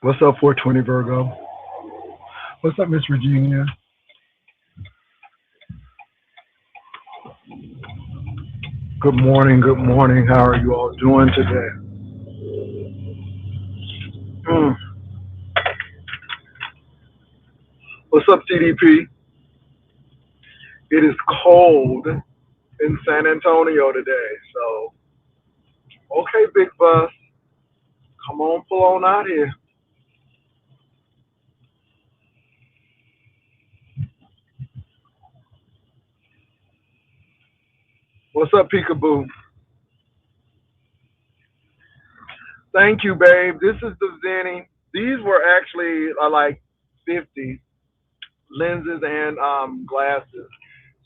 What's up, 420 Virgo? What's up, Miss Virginia? Good morning, good morning. How are you all doing today? Mm. What's up, TDP? It is cold in San Antonio today. So, okay, Big Bus, come on, pull on out here. What's up, Peekaboo? Thank you, babe. This is the Zenny. These were actually like 50 lenses and glasses.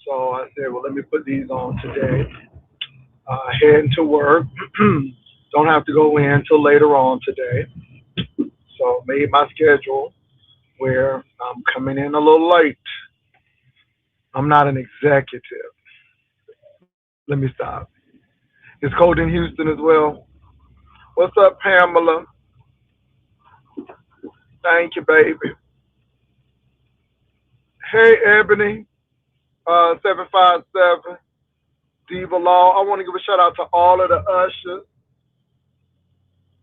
So I said, well, let me put these on today. Heading to work. Don't have to go in till later on today. So made my schedule where I'm coming in a little late. I'm not an executive. Let me stop. It's cold in Houston as well. What's up, Pamela? Thank you, baby. Hey, Ebony, 757, Diva Law. I want to give a shout out to all of the ushers.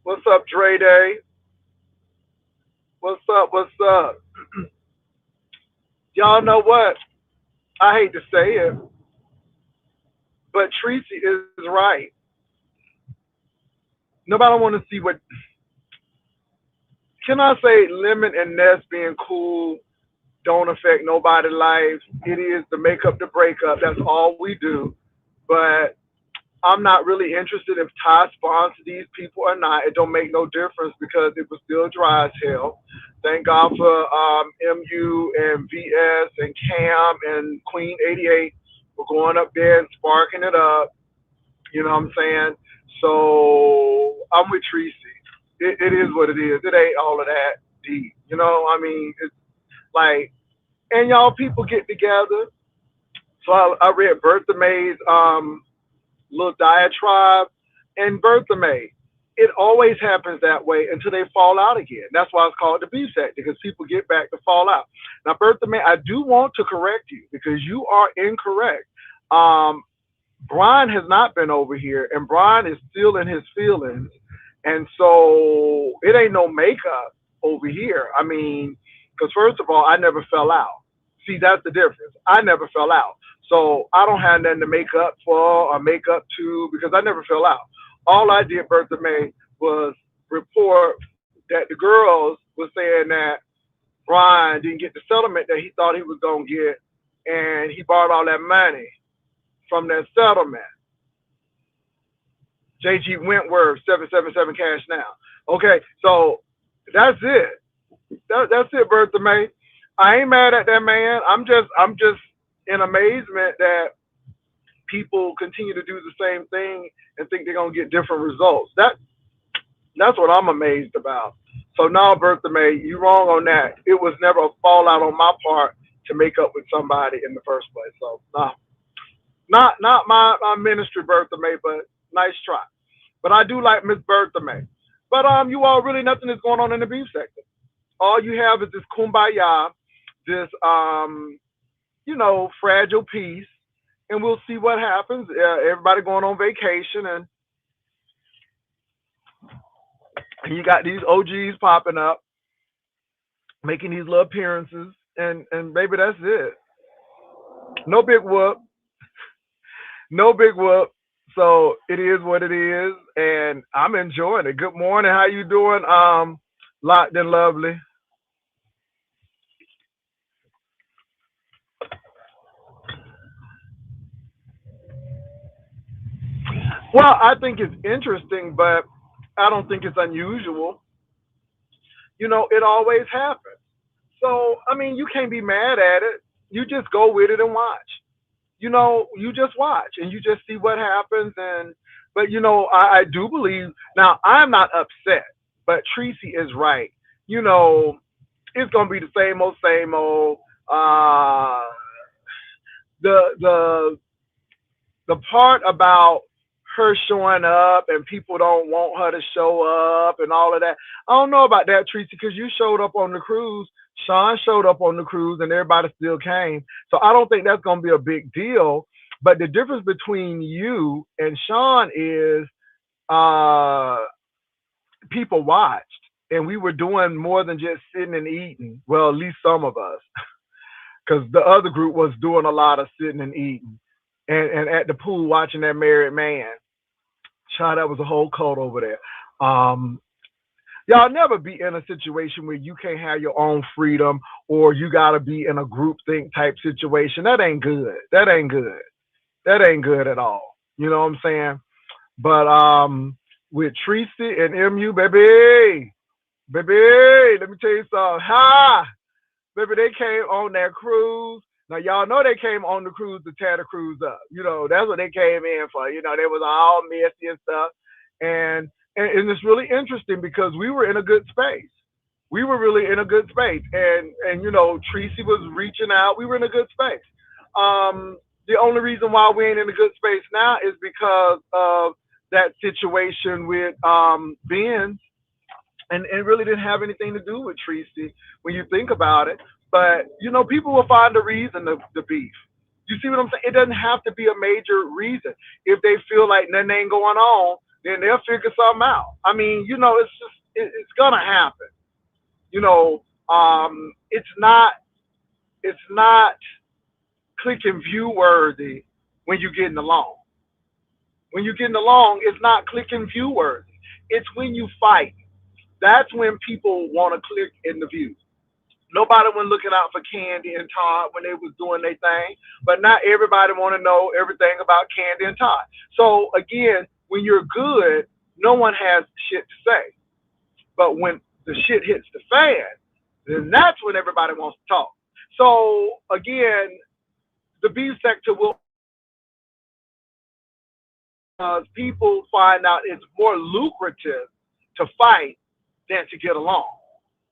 What's up, Dre Day? What's up? What's up? Y'all know what? I hate to say it, but Treecey is right. Nobody want to see what. Can I say Lemon and Ness being cool don't affect nobody's life? It is the make up, the breakup. That's all we do. But I'm not really interested if Ty sponsors these people or not. It don't make no difference because it was still dry as hell. Thank God for MU and VS and Cam and Queen 88 for going up there and sparking it up. You know what I'm saying? So I'm with Treecey. It is what it is. It ain't all of that deep. You know, I mean, it's like, and y'all people get together. So I read Bertha May's little diatribe, and Bertha May. It always happens that way until they fall out again. That's why it's called the beef set, because people get back to fall out. Now, Bertha May, I do want to correct you because you are incorrect. Um, Brian has not been over here, and Brian is still in his feelings, and so it ain't no makeup over here. I mean, because first of all, I never fell out. See, that's the difference. I never fell out, so I don't have nothing to make up for or make up to because I never fell out. All I did, Bertha May, was report that the girls were saying that Brian didn't get the settlement that he thought he was gonna get, and he borrowed all that money from that settlement. JG Wentworth, 777 cash now. Okay, so that's it. That's it, Bertha May. I ain't mad at that man. I'm just in amazement that people continue to do the same thing and think they're gonna get different results. That's what I'm amazed about. So now, Bertha May, you wrong on that. It was never a fallout on my part to make up with somebody in the first place. So nah, not my ministry, Bertha May, but nice try. But I do like Miss Bertha May. But you all really nothing is going on in the beef sector. All you have is this kumbaya, this fragile peace, and we'll see what happens. Everybody going on vacation, and you got these OGs popping up, making these little appearances, and baby, that's it. No big whoop, no big whoop. So it is what it is, and I'm enjoying it. Good morning, how you doing? Locked and lovely. Well, I think it's interesting, but I don't think it's unusual. It always happens. So, I mean, you can't be mad at it. You just go with it and watch. You just watch and you just see what happens. But I do believe now. I'm not upset, but Treecey is right. You know, it's gonna be the same old, same old. Uh, the the the part about her showing up and people don't want her to show up and all of that. I don't know about that, Treecey, because you showed up on the cruise. Sean showed up on the cruise and everybody still came. So I don't think that's going to be a big deal. But the difference between you and Sean is uh, people watched. And we were doing more than just sitting and eating. Well, at least some of us, because the other group was doing a lot of sitting and eating and at the pool watching that married man. Child, that was a whole cult over there. Um, y'all never be in a situation where you can't have your own freedom or you gotta be in a group think type situation. That ain't good. That ain't good. That ain't good at all. You know what I'm saying? But with Treecey and MU, baby, let me tell you something. Ha! Baby, they came on that cruise. Now y'all know they came on the cruise to tear the cruise up. You know, that's what they came in for. You know, they was all messy and stuff. And it's really interesting because we were in a good space. We were really in a good space. And you know, Treecey was reaching out. We were in a good space. The only reason why we ain't in a good space now is because of that situation with Ben, and it really didn't have anything to do with Treecey when you think about it. But you know, people will find a reason to beef. You see what I'm saying? It doesn't have to be a major reason. If they feel like nothing ain't going on, then they'll figure something out. I mean, you know, it's just it's gonna happen. You know, it's not click and view worthy when you're getting along. When you're getting along, it's not click and view worthy. It's when you fight. That's when people want to click in the view. Nobody was looking out for Candy and Todd when they was doing their thing, but not everybody want to know everything about Candy and Todd. So again, when you're good, no one has shit to say. But when the shit hits the fan, then that's when everybody wants to talk. So again, the beef sector will, people find out it's more lucrative to fight than to get along.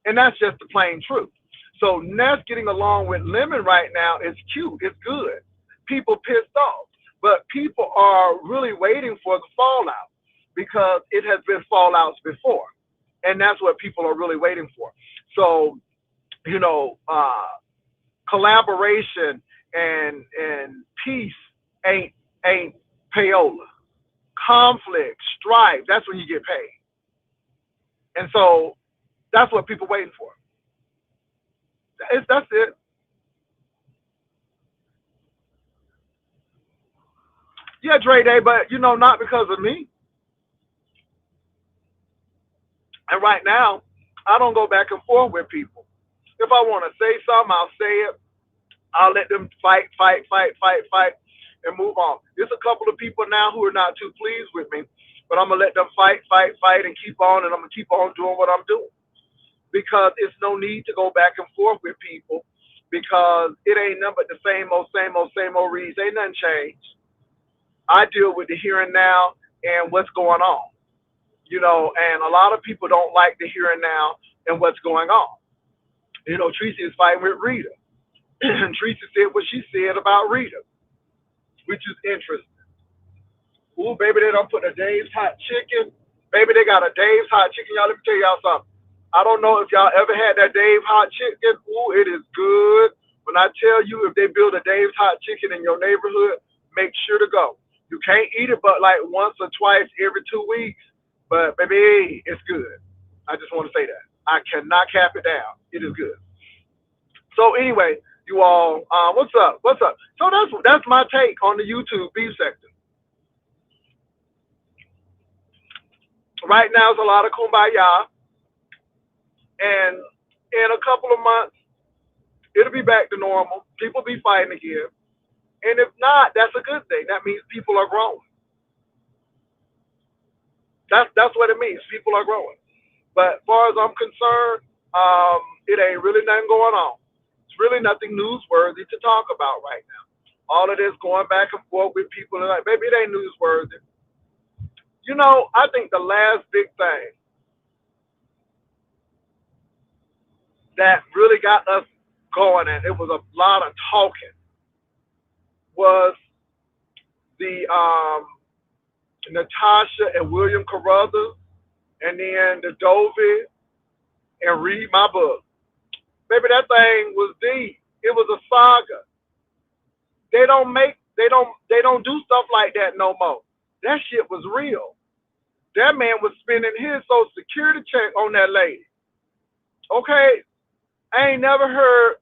And that's just the plain truth. So Ness getting along with Lemon right now is cute. It's good. People pissed off. But people are really waiting for the fallout because it has been fallouts before. And that's what people are really waiting for. So, you know, collaboration and peace ain't payola. Conflict, strife, that's when you get paid. And so that's what people waiting for. That's it. Yeah, Dre Day, but you know, not because of me. And right now, I don't go back and forth with people. If I want to say something, I'll say it. I'll let them fight, and move on. There's a couple of people now who are not too pleased with me, but I'm gonna let them fight, and keep on, and I'm gonna keep on doing what I'm doing because it's no need to go back and forth with people because it ain't nothing but the same old reads. Ain't nothing changed. I deal with the here and now and what's going on, you know, and a lot of people don't like the here and now and what's going on. You know, Treecey is fighting with Rita. And Treecey said what she said about Rita, which is interesting. Ooh, baby, they don't put a Dave's hot chicken. Baby, they got a Dave's hot chicken. Y'all, let me tell y'all something. I don't know if y'all ever had that Dave hot chicken. Ooh, it is good. When I tell you, if they build a Dave's hot chicken in your neighborhood, make sure to go. You can't eat it but like once or twice every 2 weeks. But baby, it's good. I just want to say that. I cannot cap it down. It is good. So anyway, you all, what's up? What's up? So that's my take on the YouTube beef sector. Right now, it's a lot of kumbaya, and in a couple of months, it'll be back to normal. People be fighting again, and if not, that's a good thing. That means people are growing. That's what it means. People are growing. But as far as I'm concerned, it ain't really nothing going on. It's really nothing newsworthy to talk about right now. All of this going back and forth with people are like, baby, it ain't newsworthy. You know, I think the last big thing that really got us going, and it was a lot of talking, was the Natasha and William Carruthers, and then the Dovey and read my book. Baby, that thing was deep. It was a saga. They don't do stuff like that no more. That shit was real. That man was spending his social security check on that lady. Okay? I ain't never heard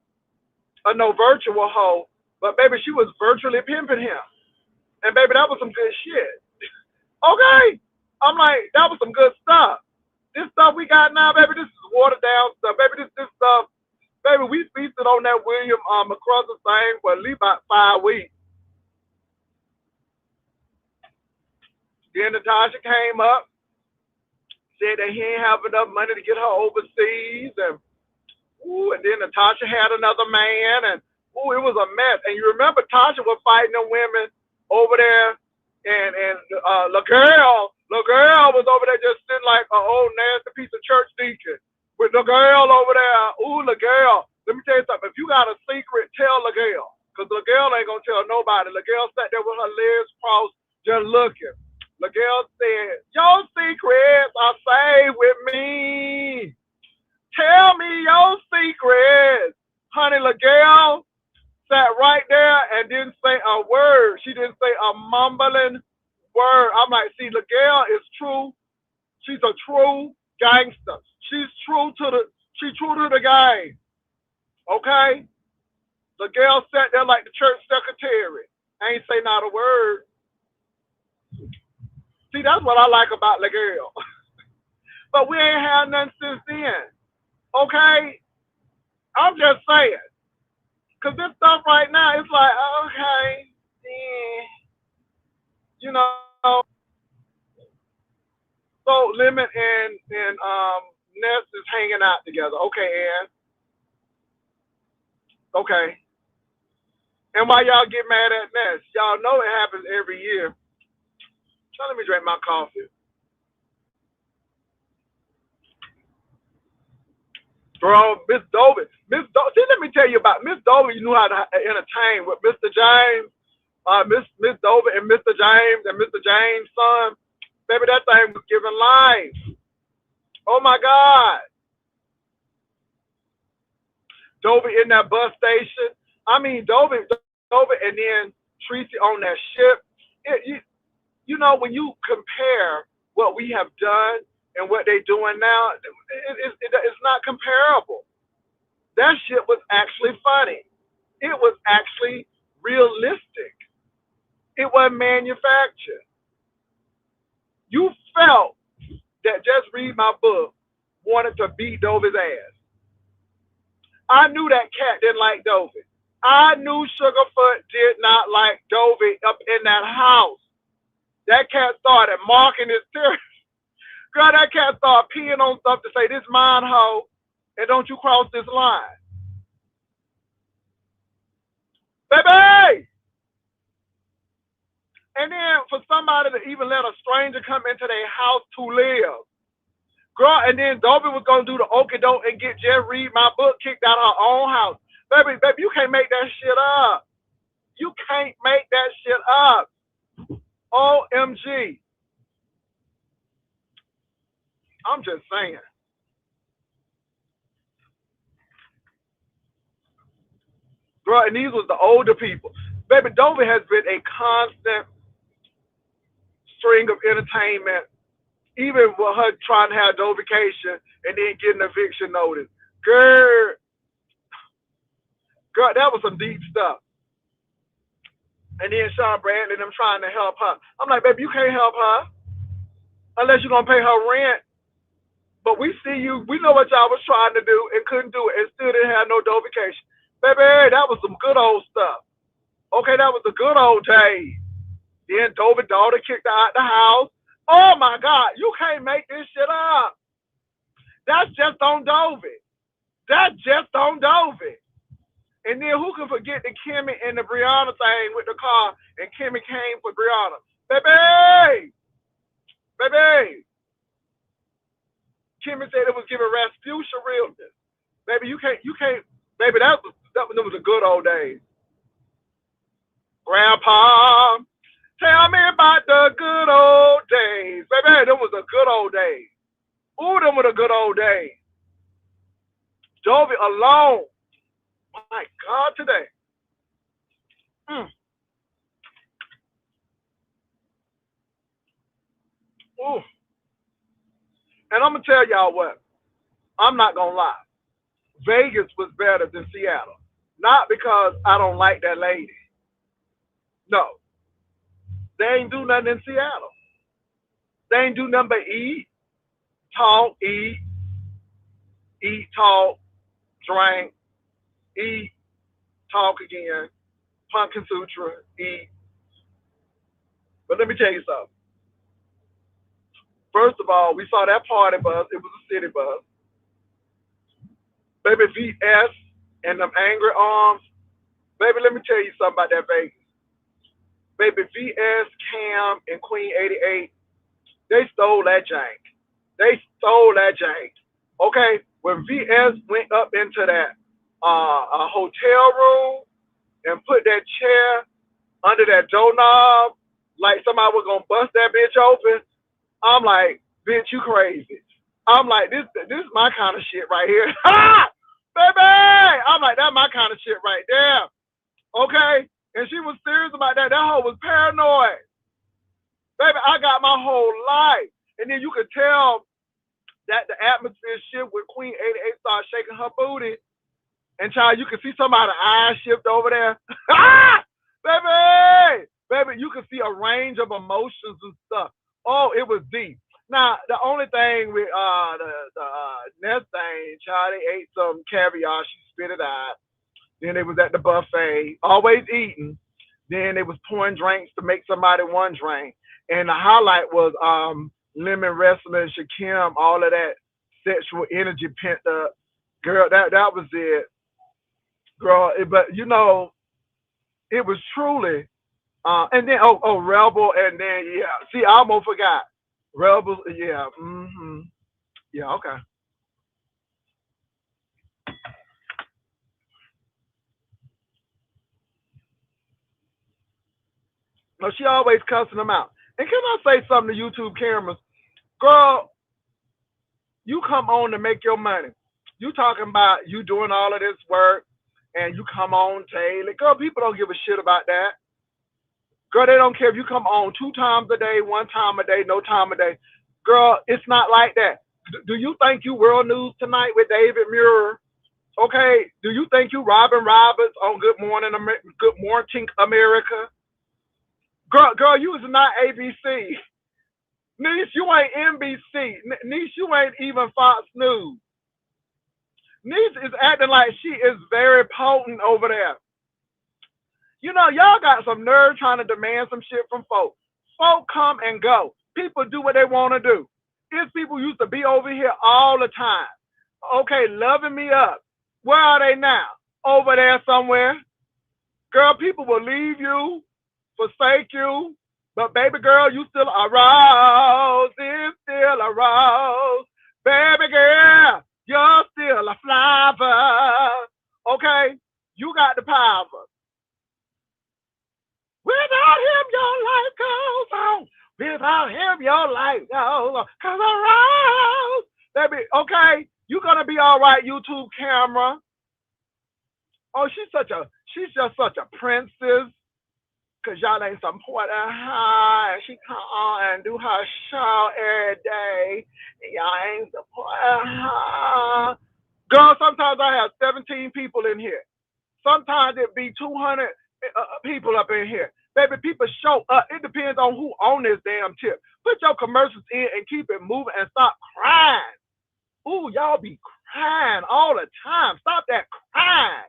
of no virtual hoe, but baby, she was virtually pimping him. And baby, that was some good shit. Okay? I'm like, that was some good stuff. This stuff we got now, baby, this is watered down stuff. Baby, this stuff, baby, we feasted on that William McCruthers thing for at least about 5 weeks. Then Natasha came up, said that he ain't have enough money to get her overseas, and then Natasha had another man, and it was a mess. And you remember Tasha was fighting them women over there, and La Girl was over there just sitting like an old nasty piece of church deacon with La Girl over there. La Girl. Let me tell you something. If you got a secret, tell La Girl, because La Girl ain't gonna tell nobody. La Girl sat there with her legs crossed, just looking. La Girl said, "Your secrets are safe with me. Tell me your secrets." Honey, La Girl sat right there and didn't say a word. She didn't say a mumbling word. I'm like, see, La Girl is true. She's a true gangster. She's true to the game. Okay? La Girl sat there like the church secretary. Ain't say not a word. See, that's what I like about La Girl. But we ain't had nothing since then. Okay? I'm just saying. Because this stuff right now, it's like, okay, yeah, you know. So Lemon and Ness is hanging out together. Okay, Ann. Okay. And why y'all get mad at Ness? Y'all know it happens every year. So let me drink my coffee. Bro, Miss Dovey. See, let me tell you about Miss Dovey. You knew how to entertain with Mr. James, Miss Dovey and Mr. James and Mr. James' son. Baby, that thing was giving life. Oh my God. Dovey in that bus station. I mean, Dovey, and then Treecey on that ship. You know, when you compare what we have done and what they're doing now, it's not comparable. That shit was actually funny. It was actually realistic. It wasn't manufactured. You felt that Just Read My Book wanted to beat Dovey's ass. I knew that cat didn't like Dovey. I knew Sugarfoot did not like Dovey up in that house. That cat started marking his territory. Girl, that cat started peeing on stuff to say, "This mine, hoe, and don't you cross this line." Baby! And then for somebody to even let a stranger come into their house to live. Girl, and then Dovey was going to do the okie doke and get Just Read My Book kicked out of her own house. Baby, you can't make that shit up. You can't make that shit up. OMG. I'm just saying. Girl, and these was the older people. Baby, Dovey has been a constant string of entertainment, even with her trying to have Dovication and then getting eviction notice. Girl, that was some deep stuff. And then Sean Bradley and them trying to help her. I'm like, baby, you can't help her unless you're going to pay her rent. But we see you, we know what y'all was trying to do and couldn't do it and still didn't have no Dovication. Baby, that was some good old stuff. Okay, that was the good old days. Then Dovey's daughter kicked her out the house. Oh my God, you can't make this shit up. That's just on Dovey. That's just on Dovey. And then who can forget the Kimmy and the Brianna thing with the car and Kimmy came for Brianna. Baby! Baby! Kimmy said it was giving Rasputia realness. Baby, you can't, baby, that was a good old days. Grandpa, Tell me about the good old days. Baby, them was the good old days. Ooh, them were the good old days. Jovi alone. My God, today. Mm. Ooh. And I'm going to tell y'all what. I'm not going to lie. Vegas was better than Seattle. Not because I don't like that lady. No. They ain't do nothing in Seattle. They ain't do nothing but eat, talk, eat, talk, drink, eat, talk again, Pumpkin Sutra, eat. But let me tell you something. First of all, we saw that party bus. It was a city bus. Baby VS and them angry arms. Baby, let me tell you something about that Vegas. Baby VS, Cam, and Queen 88, they stole that jank. They stole that jank. Okay, when VS went up into that hotel room and put that chair under that doorknob, like somebody was gonna bust that bitch open, I'm like, bitch, you crazy. I'm like, this is my kind of shit right here. Ha! Baby! I'm like, that's my kind of shit right there. Okay? And she was serious about that. That hoe was paranoid. Baby, I got my whole life. And then you could tell that the atmosphere shift when Queen 88 started shaking her booty. And child, you could see somebody's eyes shift over there. Ah! Baby! Baby, you could see a range of emotions and stuff. Oh, it was deep. Now, the only thing with the next thing, child, they ate some caviar. She spit it out. Then they was at the buffet, always eating. Then they was pouring drinks to make somebody one drink. And the highlight was Lemon Wrestling, Shakim, all of that sexual energy pent up. Girl, that was it. Girl, but you know, it was truly and then Rebel, and then yeah. See, I almost forgot. Rebels, yeah. Yeah, okay. No, she always cussing them out. And can I say something to YouTube cameras? Girl, you come on to make your money. You talking about you doing all of this work and you come on Taylor. Girl, people don't give a shit about that. Girl, they don't care if you come on 2 times a day, 1 time a day, no time a day. Girl, it's not like that. Do you think you World News Tonight with David Muir? Okay. Do you think you Robin Roberts on Good Morning America? Girl, you is not ABC. Niece, you ain't NBC. Niece, you ain't even Fox News. Niece is acting like she is very potent over there. You know, y'all got some nerve trying to demand some shit from folks. Folk come and go. People do what they want to do. These people used to be over here all the time. Okay, loving me up. Where are they now? Over there somewhere. Girl, people will leave you, forsake you, but baby girl, you still a rose, it's still a rose. Baby girl, you're still a flower. Okay, you got the power. Without him, your life goes on. Without him, your life goes on. Cause a rose, baby. Okay, you gonna be all right, YouTube camera. Oh, she's just such a princess. Cause y'all ain't supporting her, and she come on and do her show every day. And y'all ain't supporting her. Girl, sometimes I have 17 people in here. Sometimes it be 200 people up in here. Baby, people show up. It depends on who on this damn tip. Put your commercials in and keep it moving and stop crying. Ooh, y'all be crying all the time. Stop that crying.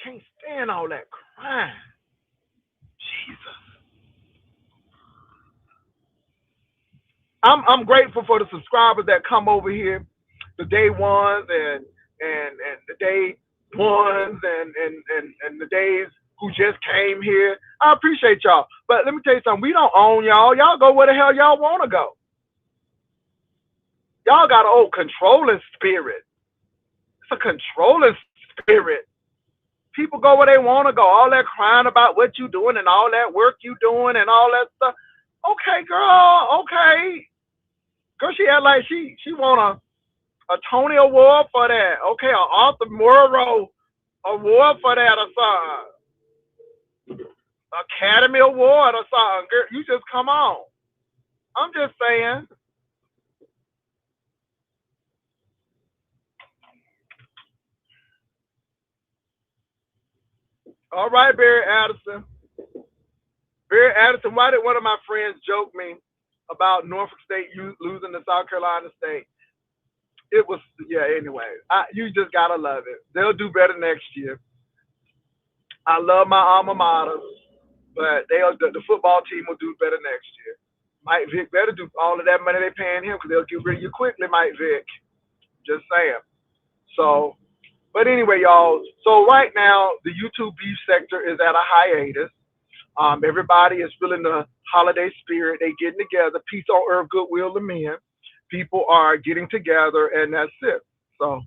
Can't stand all that crying. Jesus. I'm grateful for the subscribers that come over here, the day ones and the day ones and the days who just came here. I appreciate y'all. But let me tell you something, we don't own y'all. Y'all go where the hell y'all wanna go. Y'all got an old controlling spirit. It's a controlling spirit. People go where they want to go. All that crying about what you doing and all that work you doing and all that stuff. Okay, girl. Okay, girl. She had like she won a Tony Award for that. Okay, an Arthur Murrow Award for that or something. Academy Award or something. Girl, you just come on. I'm just saying. All right, Barry Addison. Barry Addison, why did one of my friends joke me about Norfolk State losing to South Carolina State? It was, yeah, anyway. You just got to love it. They'll do better next year. I love my alma mater, but the football team will do better next year. Mike Vick better do all of that money they're paying him because they'll get rid of you quickly, Mike Vick. Just saying. So, but anyway, y'all. So right now, the YouTube beef sector is at a hiatus. Everybody is feeling the holiday spirit. They getting together. Peace on earth, goodwill to men. People are getting together, and that's it. So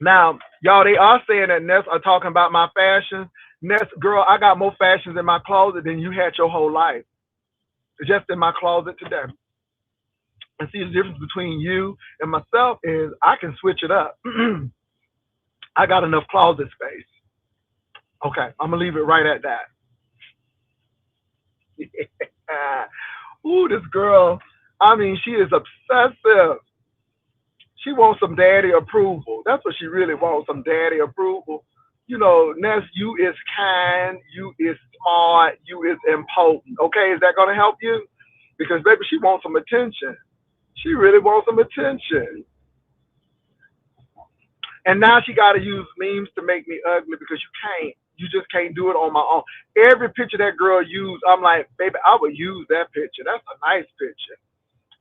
now, y'all, they are saying that Ness are talking about my fashion. Ness, girl, I got more fashions in my closet than you had your whole life. Just in my closet today. And see, the difference between you and myself is I can switch it up. I got enough closet space. Okay, I'm gonna leave it right at that. Ooh, this girl. I mean, she is obsessive. She wants some daddy approval. That's what she really wants, some daddy approval. You know, Ness, you is kind, you is smart, you is important. Okay, is that gonna help you? Because baby, she wants some attention. She really wants some attention. And now she got to use memes to make me ugly because you can't. You just can't do it on my own. Every picture that girl used, I'm like, baby, I would use that picture. That's a nice picture.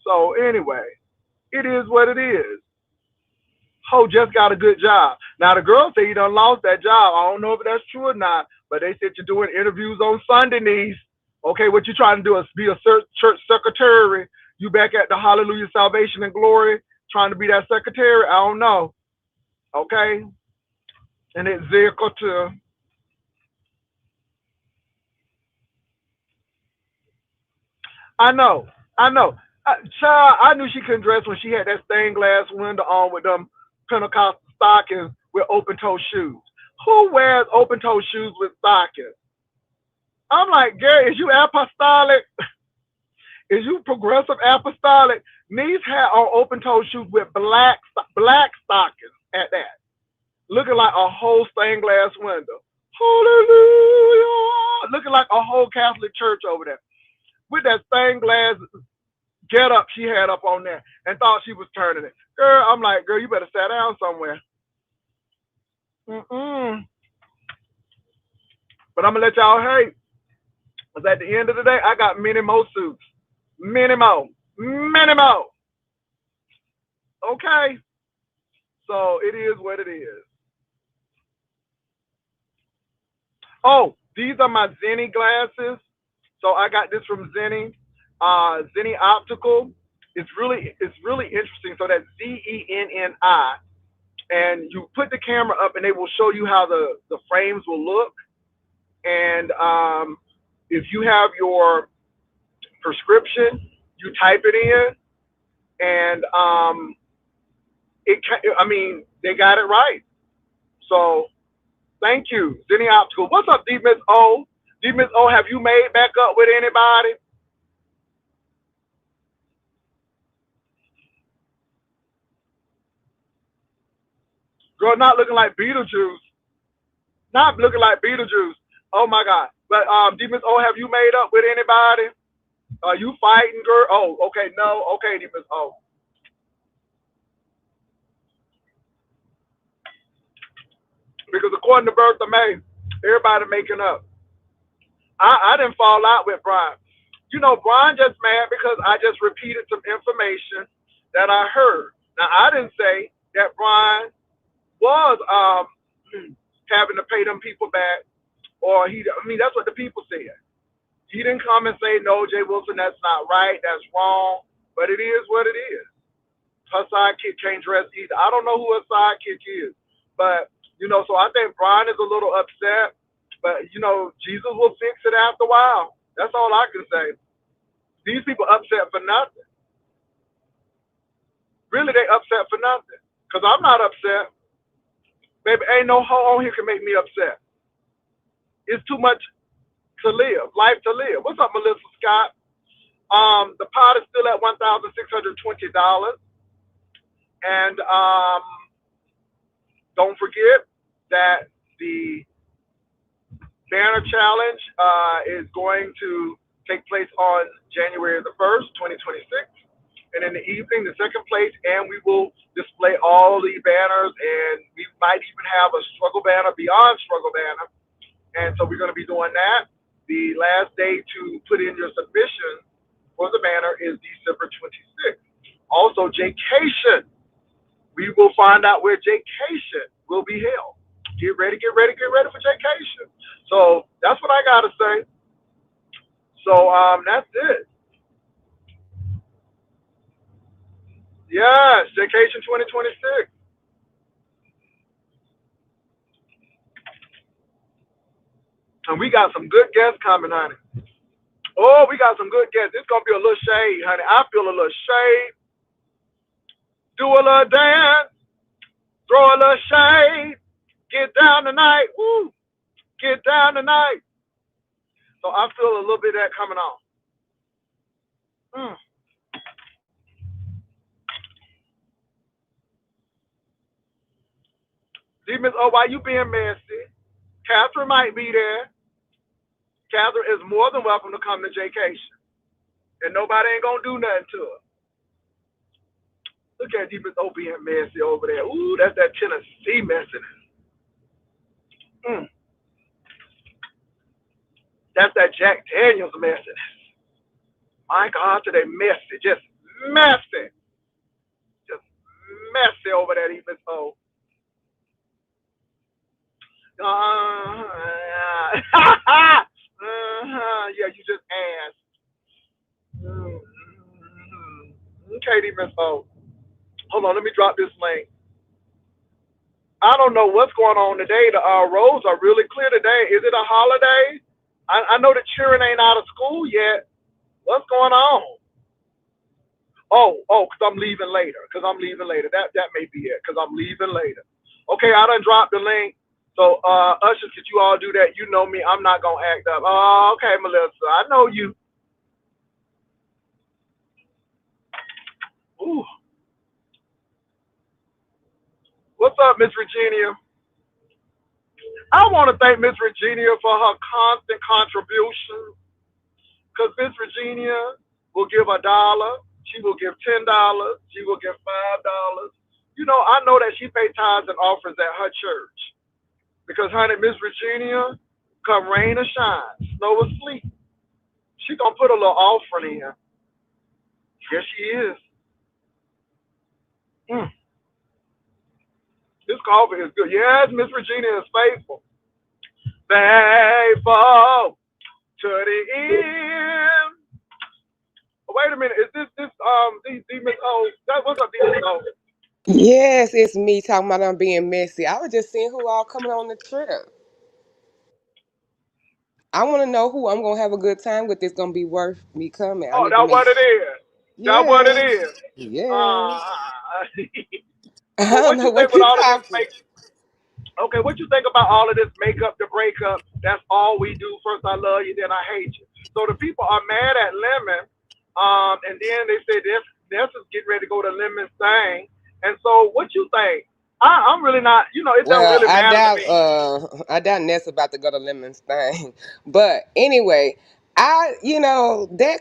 So anyway, it is what it is. Ho just got a good job. Now the girl say you done lost that job. I don't know if that's true or not, but they said you're doing interviews on Sunday, niece. Okay, what you trying to do is be a church secretary. You back at the Hallelujah Salvation and Glory trying to be that secretary? I don't know. Okay, and it's Zirka. I know, I know. Child, I knew she couldn't dress when she had that stained glass window on with them Pentecostal stockings with open toe shoes. Who wears open toe shoes with stockings? I'm like, Gary, is you apostolic? Is you progressive apostolic? Niece had on open toe shoes with black stockings at that, looking like a whole stained glass window. Hallelujah! Looking like a whole Catholic church over there with that stained glass get up she had up on there and thought she was turning it. Girl, I'm like, girl, you better sit down somewhere. Mm-mm. But I'm gonna let y'all hate. Because at the end of the day, I got many more suits. Many more. Many more. Okay? So it is what it is. Oh, these are my Zenni glasses. So I got this from Zenni. Zenni Optical. It's really interesting. So that's Zenni. And you put the camera up and they will show you how the frames will look. And if you have your prescription, you type it in, and I mean, they got it right. So thank you, Zenni Optical. What's up, D Miss O? D Miss O, have you made back up with anybody? Girl, not looking like Beetlejuice. Not looking like Beetlejuice. Oh my God. But D Miss O, have you made up with anybody? Are you fighting, girl? Oh, okay, no, okay, D Miss O. Because according to Bertha May, everybody making up. I didn't fall out with Brian. You know, Brian just mad because I just repeated some information that I heard. Now, I didn't say that Brian was having to pay them people back, or I mean, that's what the people said. He didn't come and say, no, Jay Wilson, that's not right, that's wrong, but it is what it is. Her sidekick can't dress either. I don't know who her sidekick is, but So I think Brian is a little upset, but Jesus will fix it after a while. That's all I can say. These people upset for nothing. Really, they upset for nothing. Cause I'm not upset. Baby, ain't no hoe on here can make me upset. It's too much to live, life to live. What's up, Melissa Scott? The pot is still at $1,620, and don't forget that the banner challenge is going to take place on January the 1st, 2026. And in the evening, the second place, and we will display all the banners, and we might even have a struggle banner beyond struggle banner. And so we're going to be doing that. The last day to put in your submission for the banner is December 26th. Also, Jaycation. We will find out where Jaycation will be held. Get ready, get ready, get ready for Jaycation. So that's what I got to say. So that's it. Yes, Vacation 2026. And we got some good guests coming, honey. Oh, we got some good guests. It's going to be a little shade, honey. I feel a little shade. Do a little dance. Throw a little shade. Get down tonight. Woo. Get down tonight. So I feel a little bit of that coming on. Mm. Demons, oh, why you being messy? Catherine might be there. Catherine is more than welcome to come to Jaycation. And nobody ain't going to do nothing to her. Look at Demons O being messy over there. Ooh, that's that Tennessee messiness. Mm. That's that Jack Daniels messiness. My God, today messy. Just messy. Just messy over there, Demons O. Yeah, you just asked. Okay, Demons O. Hold on, let me drop this link. I don't know what's going on today. The roads are really clear today. Is it a holiday? I know the children ain't out of school yet. What's going on? Oh, because I'm leaving later. That may be it. Because I'm leaving later. Okay, I done dropped the link. So, ushers, could you all do that? You know me. I'm not gonna act up. Oh, okay, Melissa. I know you. Ooh. What's up, Miss Virginia? I want to thank Miss Virginia for her constant contribution. Because Miss Virginia will give $1. She will give $10. She will give $5. I know that she pays tithes and offers at her church. Because, honey, Miss Virginia, come rain or shine, snow or sleet, she gonna put a little offering in. Yes, she is. Mm. This coffee is good. Yes, Miss Virginia is faithful. Faithful to the end. Oh, wait a minute. Is this Demon O? That what's up, Demon O? Yes, it's me talking about I'm being messy. I was just seeing who all coming on the trip. I want to know who I'm gonna have a good time with. It's gonna be worth me coming. I Oh, need to that make. what it is. That what it Yes, is. yes. Uh, I well, don't what know you think what with you all of this talking. make? Okay, what you think about all of this makeup to breakup? That's all we do. First I love you, then I hate you. So the people are mad at Lemon, and then they say this is getting ready to go to Lemon's thing. And so what you think? I'm really not. It don't Well, really matter to me. I doubt Ness about to go to Lemon's thing. But anyway,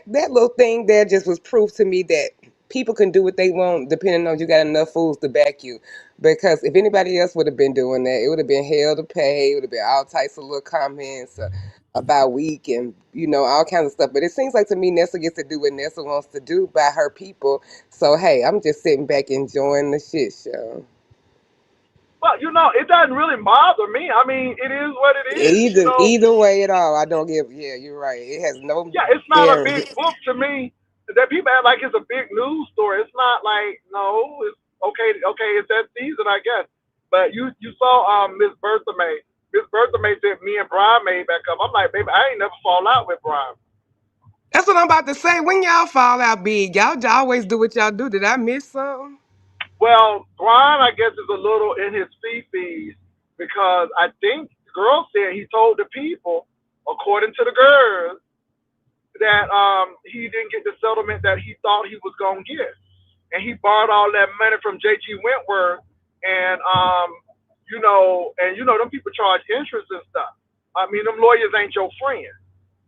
that little thing there just was proof to me that people can do what they want depending on you got enough fools to back you. Because if anybody else would have been doing that, it would have been hell to pay. It would have been all types of little comments about weak and all kinds of stuff. But it seems like to me Nessa gets to do what Nessa wants to do by her people. So hey, I'm just sitting back enjoying the shit show. Well, it doesn't really bother me. I mean, it is what it is. Either way at all. I don't give. Yeah, you're right. It has no Yeah, it's not a bearing. big book to me. That people act like it's a big news story. It's not like no. It's okay. Okay, it's that season, I guess. But you saw Miss Bertha May. Miss Bertha May said me and Brian made back up. I'm like, baby, I ain't never fall out with Brian. That's what I'm about to say. When y'all fall out big, y'all always do what y'all do. Did I miss something? Well, Brian, I guess, is a little in his feces because I think the girl said he told the people, according to the girls, that he didn't get the settlement that he thought he was gonna get, and he borrowed all that money from J.G. Wentworth, and them people charge interest and stuff. I mean, them lawyers ain't your friend.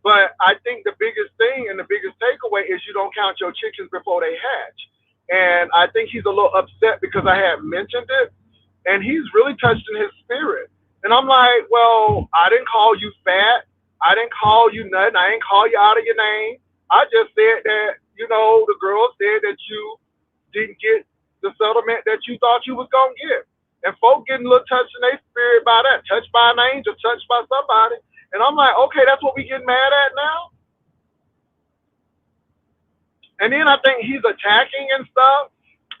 But I think the biggest thing and the biggest takeaway is you don't count your chickens before they hatch. And I think he's a little upset because I had mentioned it, and he's really touched in his spirit. And I'm like, well, I didn't call you fat. I didn't call you nothing. I didn't call you out of your name. I just said that, the girl said that you didn't get the settlement that you thought you was going to get. And folk getting a little touched in their spirit by that, touched by an angel, touched by somebody. And I'm like, okay, that's what we getting mad at now? And then I think he's attacking and stuff.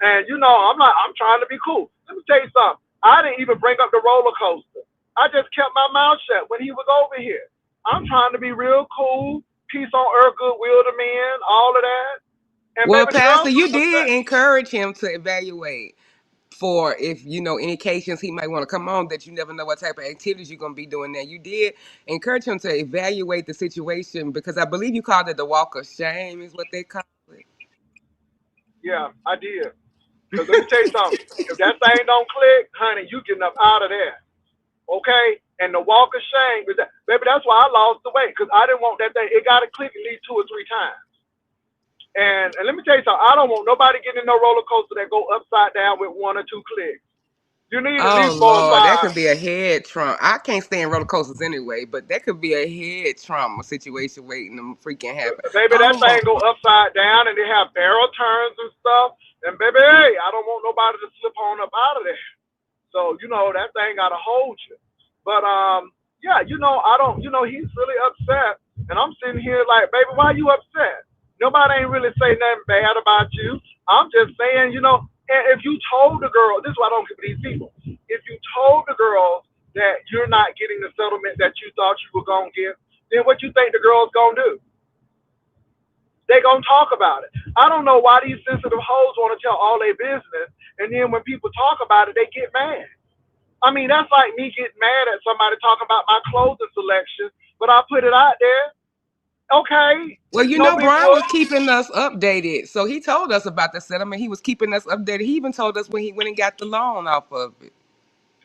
And I'm like, I'm trying to be cool. Let me tell you something. I didn't even bring up the roller coaster. I just kept my mouth shut when he was over here. I'm trying to be real cool, peace on earth, goodwill to men, all of that. And Well, baby, the Pastor, girls you was did upset. encourage him to evaluate for if indications he might want to come on that you never know what type of activities you're going to be doing there. You did encourage him to evaluate the situation because I believe you called it the walk of shame is what they call it. Yeah, I did. Because let me tell you something. If that thing don't click, honey, you getting up out of there. Okay? And the walk of shame is that, baby, that's why I lost the weight. Because I didn't want that thing. It got to click at least 2 or 3 times. And let me tell you something. I don't want nobody getting in no roller coaster that go upside down with 1 or 2 clicks. You need at Oh least 4 or Lord, that could 5. be a head trauma. I can't stand roller coasters anyway, but that could be a head trauma situation waiting to freaking happen. Baby, that thing Oh, go upside down and they have barrel turns and stuff. And baby, hey, I don't want nobody to slip on up out of there. So, that thing gotta hold you. But yeah, I don't he's really upset. And I'm sitting here like, baby, why you upset? Nobody ain't really say nothing bad about you. I'm just saying, and if you told the girl, this is what I don't give these people. If you told the girls that you're not getting the settlement that you thought you were gonna get, then what you think the girl's gonna do? They gonna talk about it. I don't know why these sensitive hoes want to tell all their business, and then when people talk about it, they get mad. I mean, that's like me getting mad at somebody talking about my clothing selection, but I put it out there. Okay, well, no big Brian whoop. was keeping us updated, so he told us about the settlement. He was keeping us updated. He even told us when he went and got the loan off of it.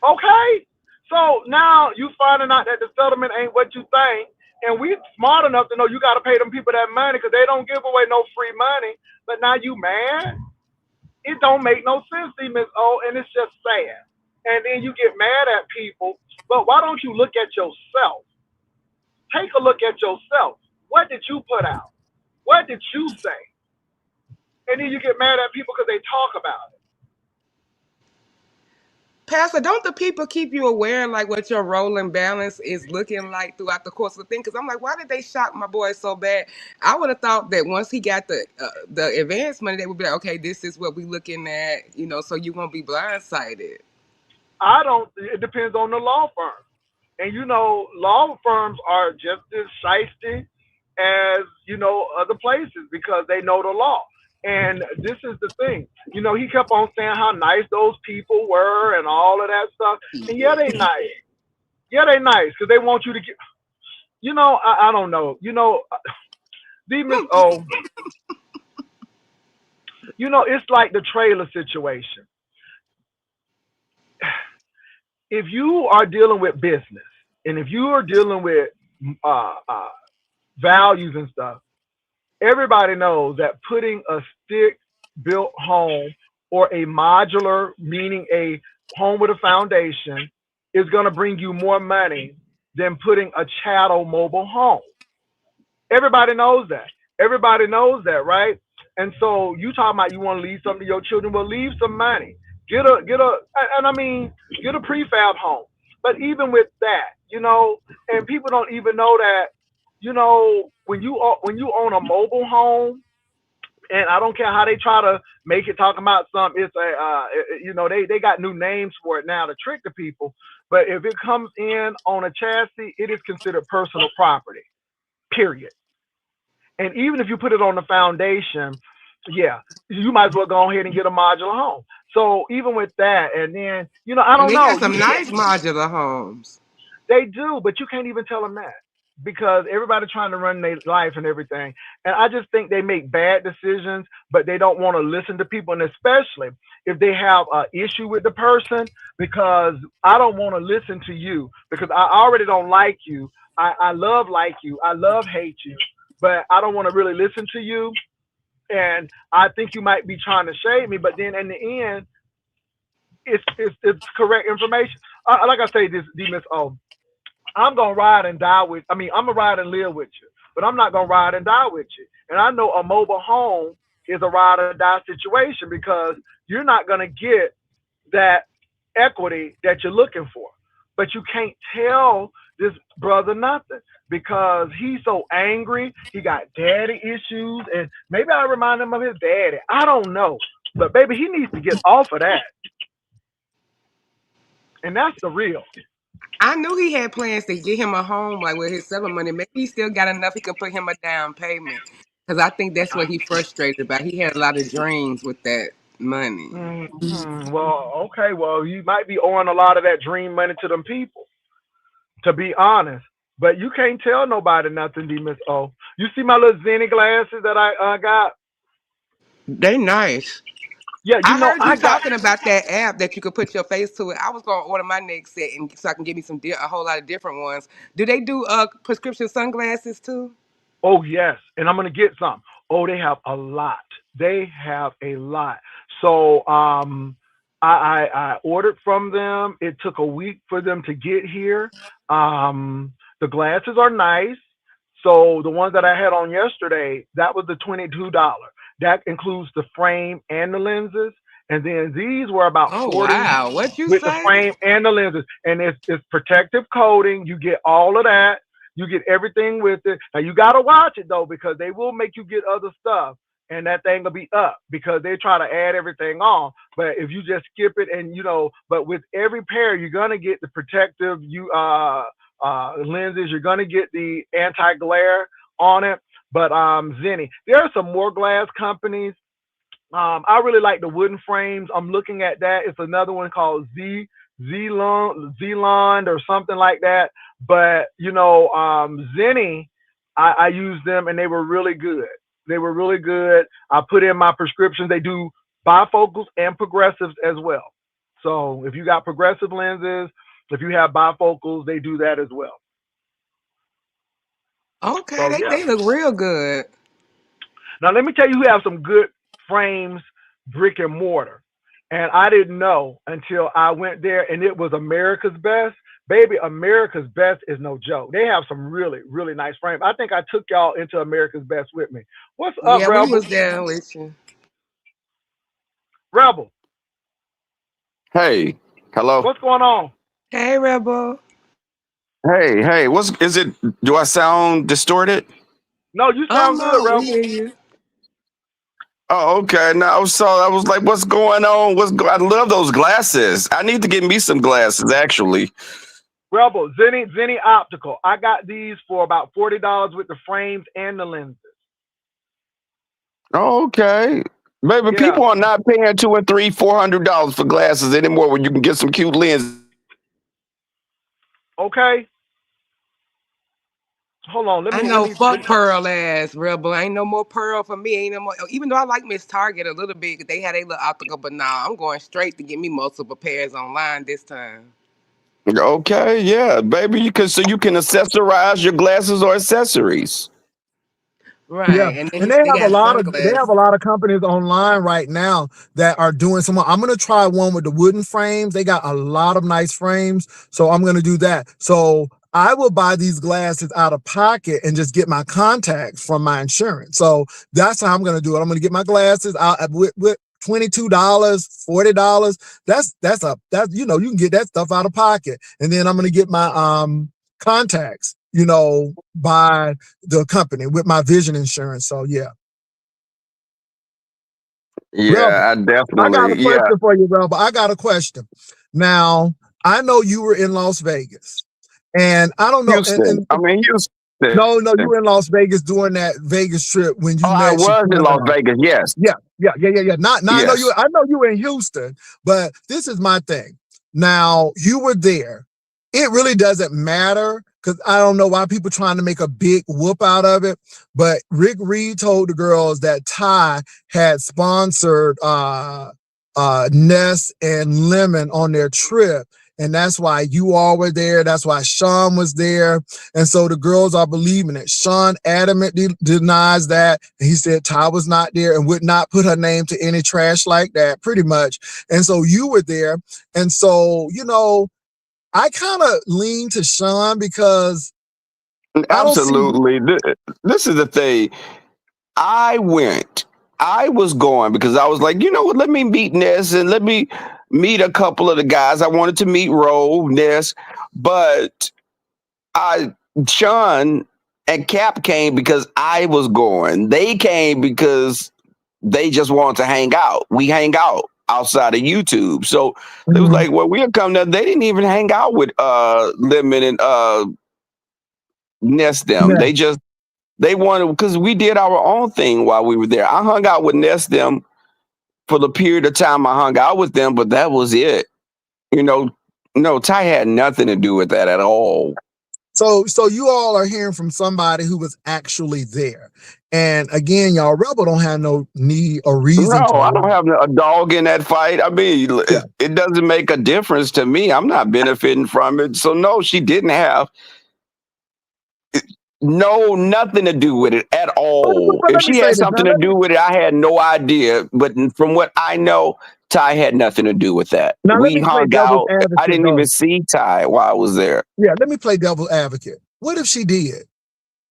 Okay, so now you finding out that the settlement ain't what you think, and we smart enough to know you got to pay them people that money because they don't give away no free money. But now you mad? It don't make no sense, see, Miss O, and it's just sad. And then you get mad at people, but why don't you look at yourself? Take a look at yourself. What did you put out? What did you say? And then you get mad at people because they talk about it. Pastor, don't the people keep you aware like what your role and balance is looking like throughout the course of the thing? Because I'm like, why did they shock my boy so bad? I would have thought that once he got the advance money, they would be like, okay, this is what we looking at, so you won't be blindsided. I don't. It depends on the law firm, and law firms are just as shiesty as other places because they know the law. And this is the thing. He kept on saying how nice those people were and all of that stuff. And yeah, they nice. Yeah, they nice because they want you to get. I don't know. The Miss O. It's like the trailer situation. If you are dealing with business and if you are dealing with uh, uh, values and stuff, everybody knows that putting a stick built home or a modular, meaning a home with a foundation, is going to bring you more money than putting a chattel mobile home. Everybody knows that. Everybody knows that, right? And so you talking about you want to leave something to your children? Well, leave some money. And I mean, get a prefab home. But even with that, and people don't even know that, when you own a mobile home, And I don't care how they try to make it talking about something. It's a, they got new names for it now to trick the people. But if it comes in on a chassis, it is considered personal property. Period. And even if you put it on the foundation, yeah, you might as well go ahead and get a modular home. So even with that, and then I And don't they know, got you some can't. nice modular homes. They do, but you can't even tell them that because everybody's trying to run their life and everything. And I just think they make bad decisions, but they don't want to listen to people, and especially if they have an issue with the person, because I don't want to listen to you because I already don't like you. I love like you. I love hate you, but I don't want to really listen to you. And I think you might be trying to shade me, but then in the end, it's correct information. Like I say, this D Miss O, I'm gonna ride and die with. I mean, I'm gonna ride and live with you, but I'm not gonna ride and die with you. And I know a mobile home is a ride or die situation because you're not gonna get that equity that you're looking for. But you can't tell this brother nothing because he's so angry. He got daddy issues, and maybe I remind him of his daddy. I don't know, but baby, he needs to get off of that, and that's the real. I knew he had plans to get him a home, like with his selling money. Maybe he still got enough he can put him a down payment. Because I think that's what he frustrated about. He had a lot of dreams with that money. Well, okay. Well, you might be owing a lot of that dream money to them people, to be honest. But you can't tell nobody nothing, D Miss O. You see my little Zenny glasses that I got? They nice. Yeah, I heard you I got. talking about that app that you could put your face to it. I was gonna order my next set, and so I can give me a whole lot of different ones. Do they do prescription sunglasses too? Oh yes, and I'm gonna get some. Oh, they have a lot. They have a lot. So I ordered from them. It took a week for them to get here. The glasses are nice. So the ones that I had on yesterday, that was the $22. That includes the frame and the lenses. And then these were about Oh 40 wow! What you with the say? frame and the lenses. And it's protective coating. You get all of that. You get everything with it. Now you gotta watch it though, because they will make you get other stuff, and that thing will be up because they try to add everything on. But if you just skip it, and but with every pair, you're gonna get the protective lenses. You're gonna get the anti glare on it. But Zenny, there are some more glass companies. I really like the wooden frames. I'm looking at that. It's another one called Zealand or something like that. But Zenny, I used them and they were really good. They were really good. I put in my prescriptions. They do bifocals and progressives as well. So if you got progressive lenses, if you have bifocals, they do that as well. Okay, So they, yeah. they look real good. Now let me tell you who have some good frames, brick and mortar. And I didn't know until I went there and it was America's Best. Baby, America's Best is no joke. They have some really, really nice frames. I think I took y'all into America's Best with me. What's up, Yeah, we Rebel? was there with you. Rebel, Hey, hello. what's going on? Hey, Rebel. Hey, what's is it? Do I sound distorted? No, you Oh sound good, no, we Rebel. hear you. Oh, okay. Now, so I was like, what's going on? I love those glasses. I need to get me some glasses, actually. Rebel, Zenny Optical. I got these for about $40 with the frames and the lenses. Oh, okay. Baby, Yeah. people are not paying two and three, $400 for glasses anymore when you can get some cute lenses. Okay. Hold on. Let I me let know, me fuck Pearl ass, Rebel. Ain't no more Pearl for me. Ain't no more. Even though I like Miss Target a little bit, 'cause they had a little optical, but nah, I'm going straight to get me multiple pairs online this time. Okay, yeah, baby, you can accessorize your glasses or accessories. Yeah, Right, and then and they got they have a sunglasses. lot of companies online right now that are doing some. I'm gonna try one with the wooden frames. They got a lot of nice frames, so I'm gonna do that. So I will buy these glasses out of pocket and just get my contacts from my insurance. So that's how I'm gonna do it. I'm gonna get my glasses out with $22, $40. That's you can get that stuff out of pocket, and then I'm gonna get my contacts. By the company with my vision insurance. So yeah. Yeah, Rebel, I I got a definitely. Yeah, question for you, Rebel. I got a question. Now, I know you were in Las Vegas, and I don't know, Houston. I mean Houston. no, you were in Las Vegas during that Vegas trip when Oh, you I met was in Las Shaquana. Vegas. Yes, Yeah. Not now yes. I know you were in Houston, but this is my thing. Now you were there. It really doesn't matter because I don't know why people trying to make a big whoop out of it. But Rick Reed told the girls that Ty had sponsored Ness and Lemon on their trip. And that's why you all were there. That's why Sean was there. And so the girls are believing it. Sean adamantly denies that. And he said Ty was not there and would not put her name to any trash like that, pretty much. And so you were there. And so, I kind of lean to Sean because I don't see. Absolutely. This is the thing. I went. I was going because I was like, you know what? Let me meet Ness and let me meet a couple of the guys. I wanted to meet Ro, Ness, but I, Sean and Cap came because I was going. They came because they just wanted to hang out. We hang out outside of YouTube. So it was Mhm. like, well, we'll come there. They didn't even hang out with Lemon and Ness them. Yeah. They wanted because we did our own thing while we were there. I hung out with Ness them for the period of time I hung out with them, but that was it. You know, no, Ty had nothing to do with that at all. So you all are hearing from somebody who was actually there. And again, y'all, Rebel don't have no need or reason to No, I don't lie. have a dog in that fight. I mean, Yeah. it doesn't make a difference to me. I'm not benefiting from it. So no, she didn't have nothing to do with it at all. But If let me she say had this. Now something to do with it, I had no idea. But from what I know, Ty had nothing to do with that. let We me play hung devil's out. I advocate didn't even though. see Ty while I was there. Yeah, let me play devil's advocate. What if she did?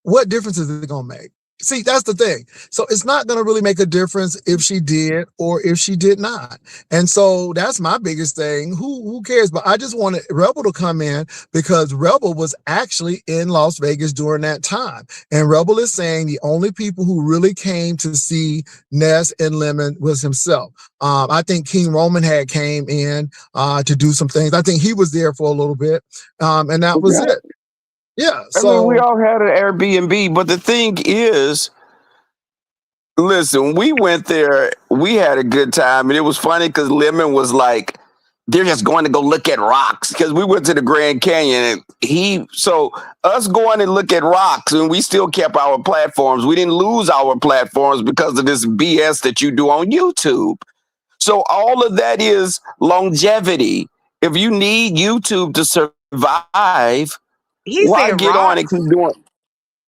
What difference is it gonna make? See, that's the thing. So it's not gonna really make a difference if she did or if she did not. And so that's my biggest thing. Who cares? But I just wanted Rebel to come in because Rebel was actually in Las Vegas during that time. And Rebel is saying the only people who really came to see Ness and Lemon was himself. I think King Roman had came in to do some things. I think he was there for a little bit. And that was Yeah. it. Yeah. I mean, we So all had an Airbnb, but the thing is, listen, we went there, we had a good time, and it was funny because Lemon was like, they're just going to go look at rocks because we went to the Grand Canyon and so us going and look at rocks and we still kept our platforms. We didn't lose our platforms because of this BS that you do on YouTube. So all of that is longevity. If you need YouTube to survive, He why said get on and rocks. keep doing?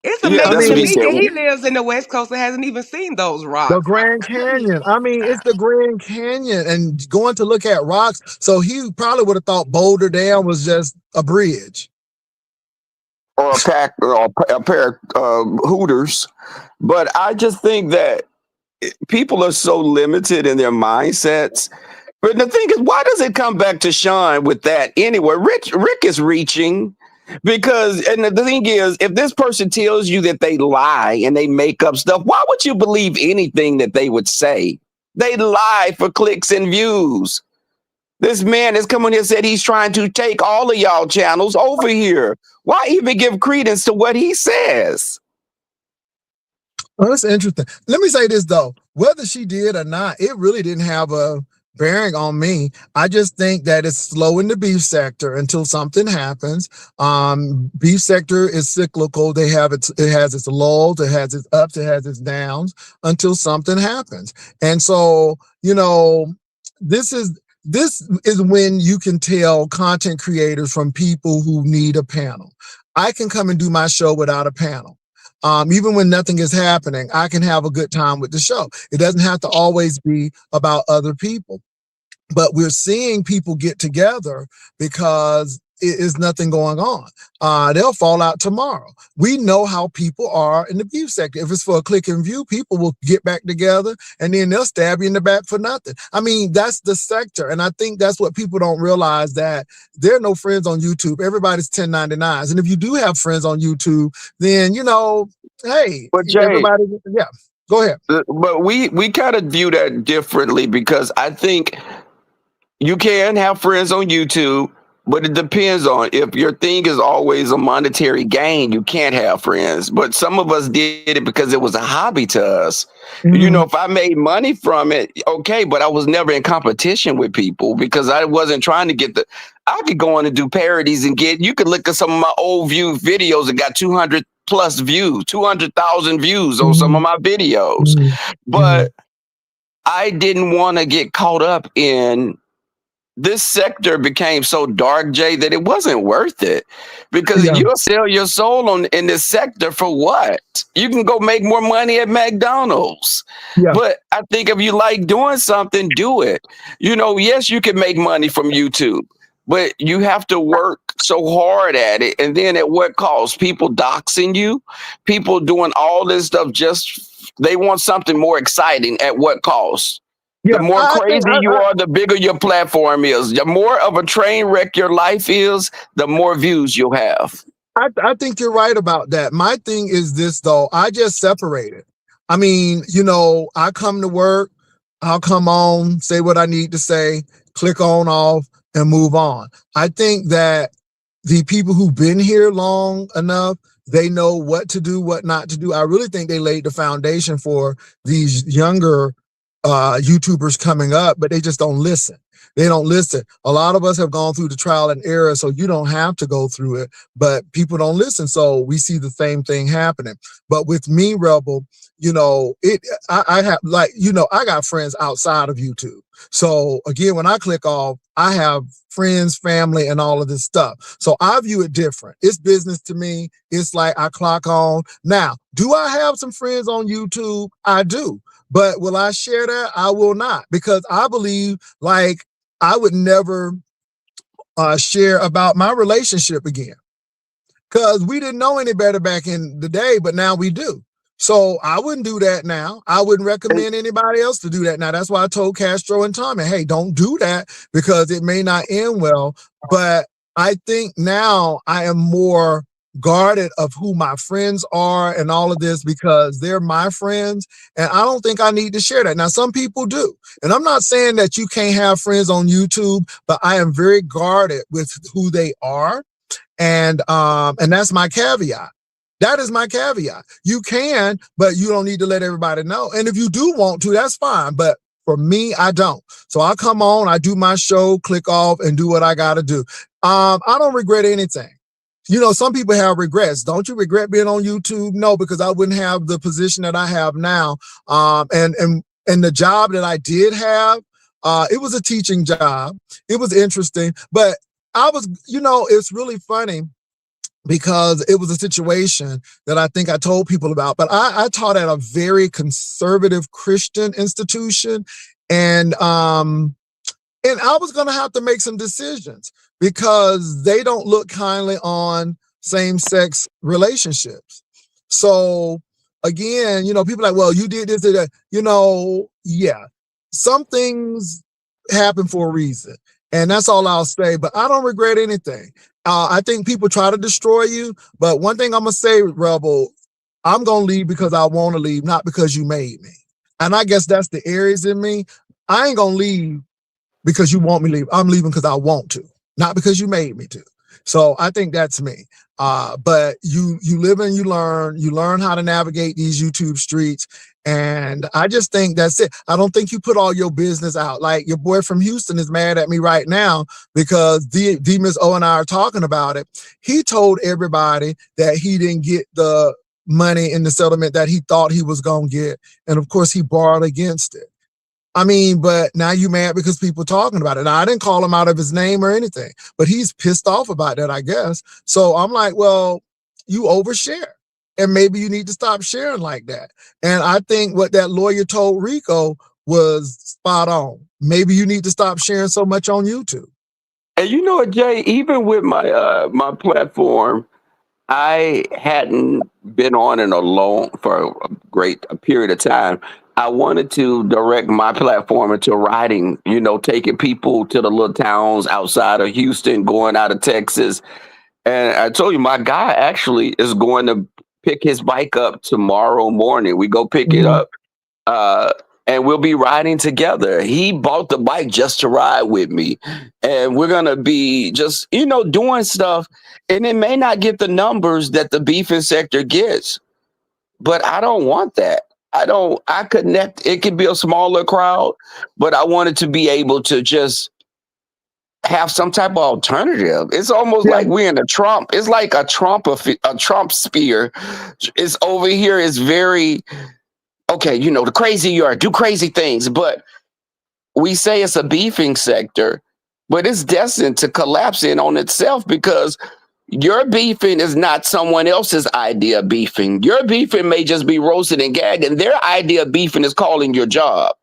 It's Yeah, I amazing that's to what he mean, me said. that he lives in the West Coast and hasn't even seen those the rocks. Grand Canyon. I mean, it's the Grand Canyon and going to look at rocks. So he probably would have thought Boulder Dam was just a bridge. Or a pack or a pair of Hooters. But I just think that people are so limited in their mindsets. But the thing is, why does it come back to Sean with that anyway? Rick is reaching because, and the thing is, if this person tells you that they lie and they make up stuff, why would you believe anything that they would say? They lie for clicks and views. This man has come on here and said he's trying to take all of y'all channels over here. Why even give credence to what he says? Oh, that's interesting. Let me say this though, whether she did or not, it really didn't have a bearing on me. I just think that it's slow in the beef sector until something happens. Beef sector is cyclical. It has its lulls, it has its ups, it has its downs until something happens. And so, this is this is when you can tell content creators from people who need a panel. I can come and do my show without a panel. Even when nothing is happening, I can have a good time with the show. It doesn't have to always be about other people, but we're seeing people get together because it is nothing going on. They'll fall out tomorrow. We know how people are in the beef sector. If it's for a click and view, people will get back together and then they'll stab you in the back for nothing. I mean, that's the sector. And I think that's what people don't realize, that there are no friends on YouTube. Everybody's 1099s. And if you do have friends on YouTube, then, hey, But Jay, everybody, yeah. Go ahead. But we kind of view that differently because I think you can have friends on YouTube, but it depends on if your thing is always a monetary gain, you can't have friends. But some of us did it because it was a hobby to us. You know, if Mhm. I made money from it, okay, but I was never in competition with people because I wasn't trying to get the. I could go on and do parodies and get. You could look at some of my old view videos that got 200 plus views, 200,000 views on some of Mhm. my videos, Mhm. but Mhm. I didn't want to get caught up in this sector became so dark, Jay, that it wasn't worth it because Yeah. you'll sell your soul on in this sector for what? You can go make more money at McDonald's. Yeah. But I think if you like doing something, do it. You know, yes, you can make money from YouTube, but you have to work so hard at it. And then at what cost? People doxing you, people doing all this stuff just they want something more exciting at what cost? The Yeah. more I think crazy you are, the bigger your platform is. The more of a train wreck your life is, the more views you'll have. I think you're right about that. My thing is this though. I just separate it. I mean, I come to work, I'll come on, say what I need to say, click on off, and move on. I think that the people who've been here long enough, they know what to do, what not to do. I really think they laid the foundation for these younger YouTubers coming up, but they just don't listen. They don't listen. A lot of us have gone through the trial and error, so you don't have to go through it, but people don't listen. So we see the same thing happening. But with me, Rebel, I have I got friends outside of YouTube. So again, when I click off, I have friends, family, and all of this stuff. So I view it different. It's business to me. It's like I clock on. Now, do I have some friends on YouTube? I do. But will I share that? I will not, because I believe like I would never share about my relationship again, because we didn't know any better back in the day, but now we do. So I wouldn't do that now. I wouldn't And, recommend anybody else to do that now. That's why I told Castro and Tommy, hey, don't do that because it may not end well. But I think now I am more guarded of who my friends are and all of this because they're my friends. And I don't think I need to share that. Now, some people do. And I'm not saying that you can't have friends on YouTube, but I am very guarded with who they are, and that's my caveat. That is my caveat. You can, but you don't need to let everybody know. And if you do want to, that's fine. But for me, I don't. So I come on, I do my show, click off, and do what I got to do. I don't regret anything. Some people have regrets. Don't you regret being on YouTube? No, because I wouldn't have the position that I have now. And the job that I did have, it was a teaching job. It was interesting, but it's really funny because it was a situation that I think I told people about, but I taught at a very conservative Christian institution. And I was going to have to make some decisions because they don't look kindly on same-sex relationships. So again, people are like, well, you did this and that. Yeah, some things happen for a reason. And that's all I'll say. But I don't regret anything. I think people try to destroy you. But one thing I'm going to say, Rebel, I'm going to leave because I want to leave, not because you made me. And I guess that's the Aries in me. I ain't going to leave because you want me to leave. I'm leaving because I want to, not because you made me to. So I think that's me. But you live and you learn how to navigate these YouTube streets. And I just think that's it. I don't think you put all your business out. Like your boy from Houston is mad at me right now because Miss O and I are talking about it. He told everybody that he didn't get the money in the settlement that he thought he was going to get. And of course he borrowed against it. I mean, but now you mad because people talking about it. Now, I didn't call him out of his name or anything, but he's pissed off about that, I guess. So I'm like, well, you overshare. And maybe you need to stop sharing like that. And I think what that lawyer told Rico was spot on. Maybe you need to stop sharing so much on YouTube. and you know what, Jay? Even with my platform, I hadn't been on in a long for a period of time. I wanted to direct my platform into writing, taking people to the little towns outside of Houston, going out of Texas. And I told you, my guy actually is going to pick his bike up tomorrow morning. We go pick it Mhm. up, uh, and we'll be riding together. He bought the bike just to ride with me, and we're gonna be just doing stuff. And it may not get the numbers that the beefing sector gets, but I don't want that. I don't. I connect. It could be a smaller crowd, but I wanted to be able to just have some type of alternative. It's almost Yeah. like we're in a Trump. It's like a Trump spear. It's over here. It's very okay. The crazy you are, do crazy things, but we say it's a beefing sector, but it's destined to collapse in on itself because your beefing is not someone else's idea of beefing. Your beefing may just be roasted and gagged, and their idea of beefing is calling your job.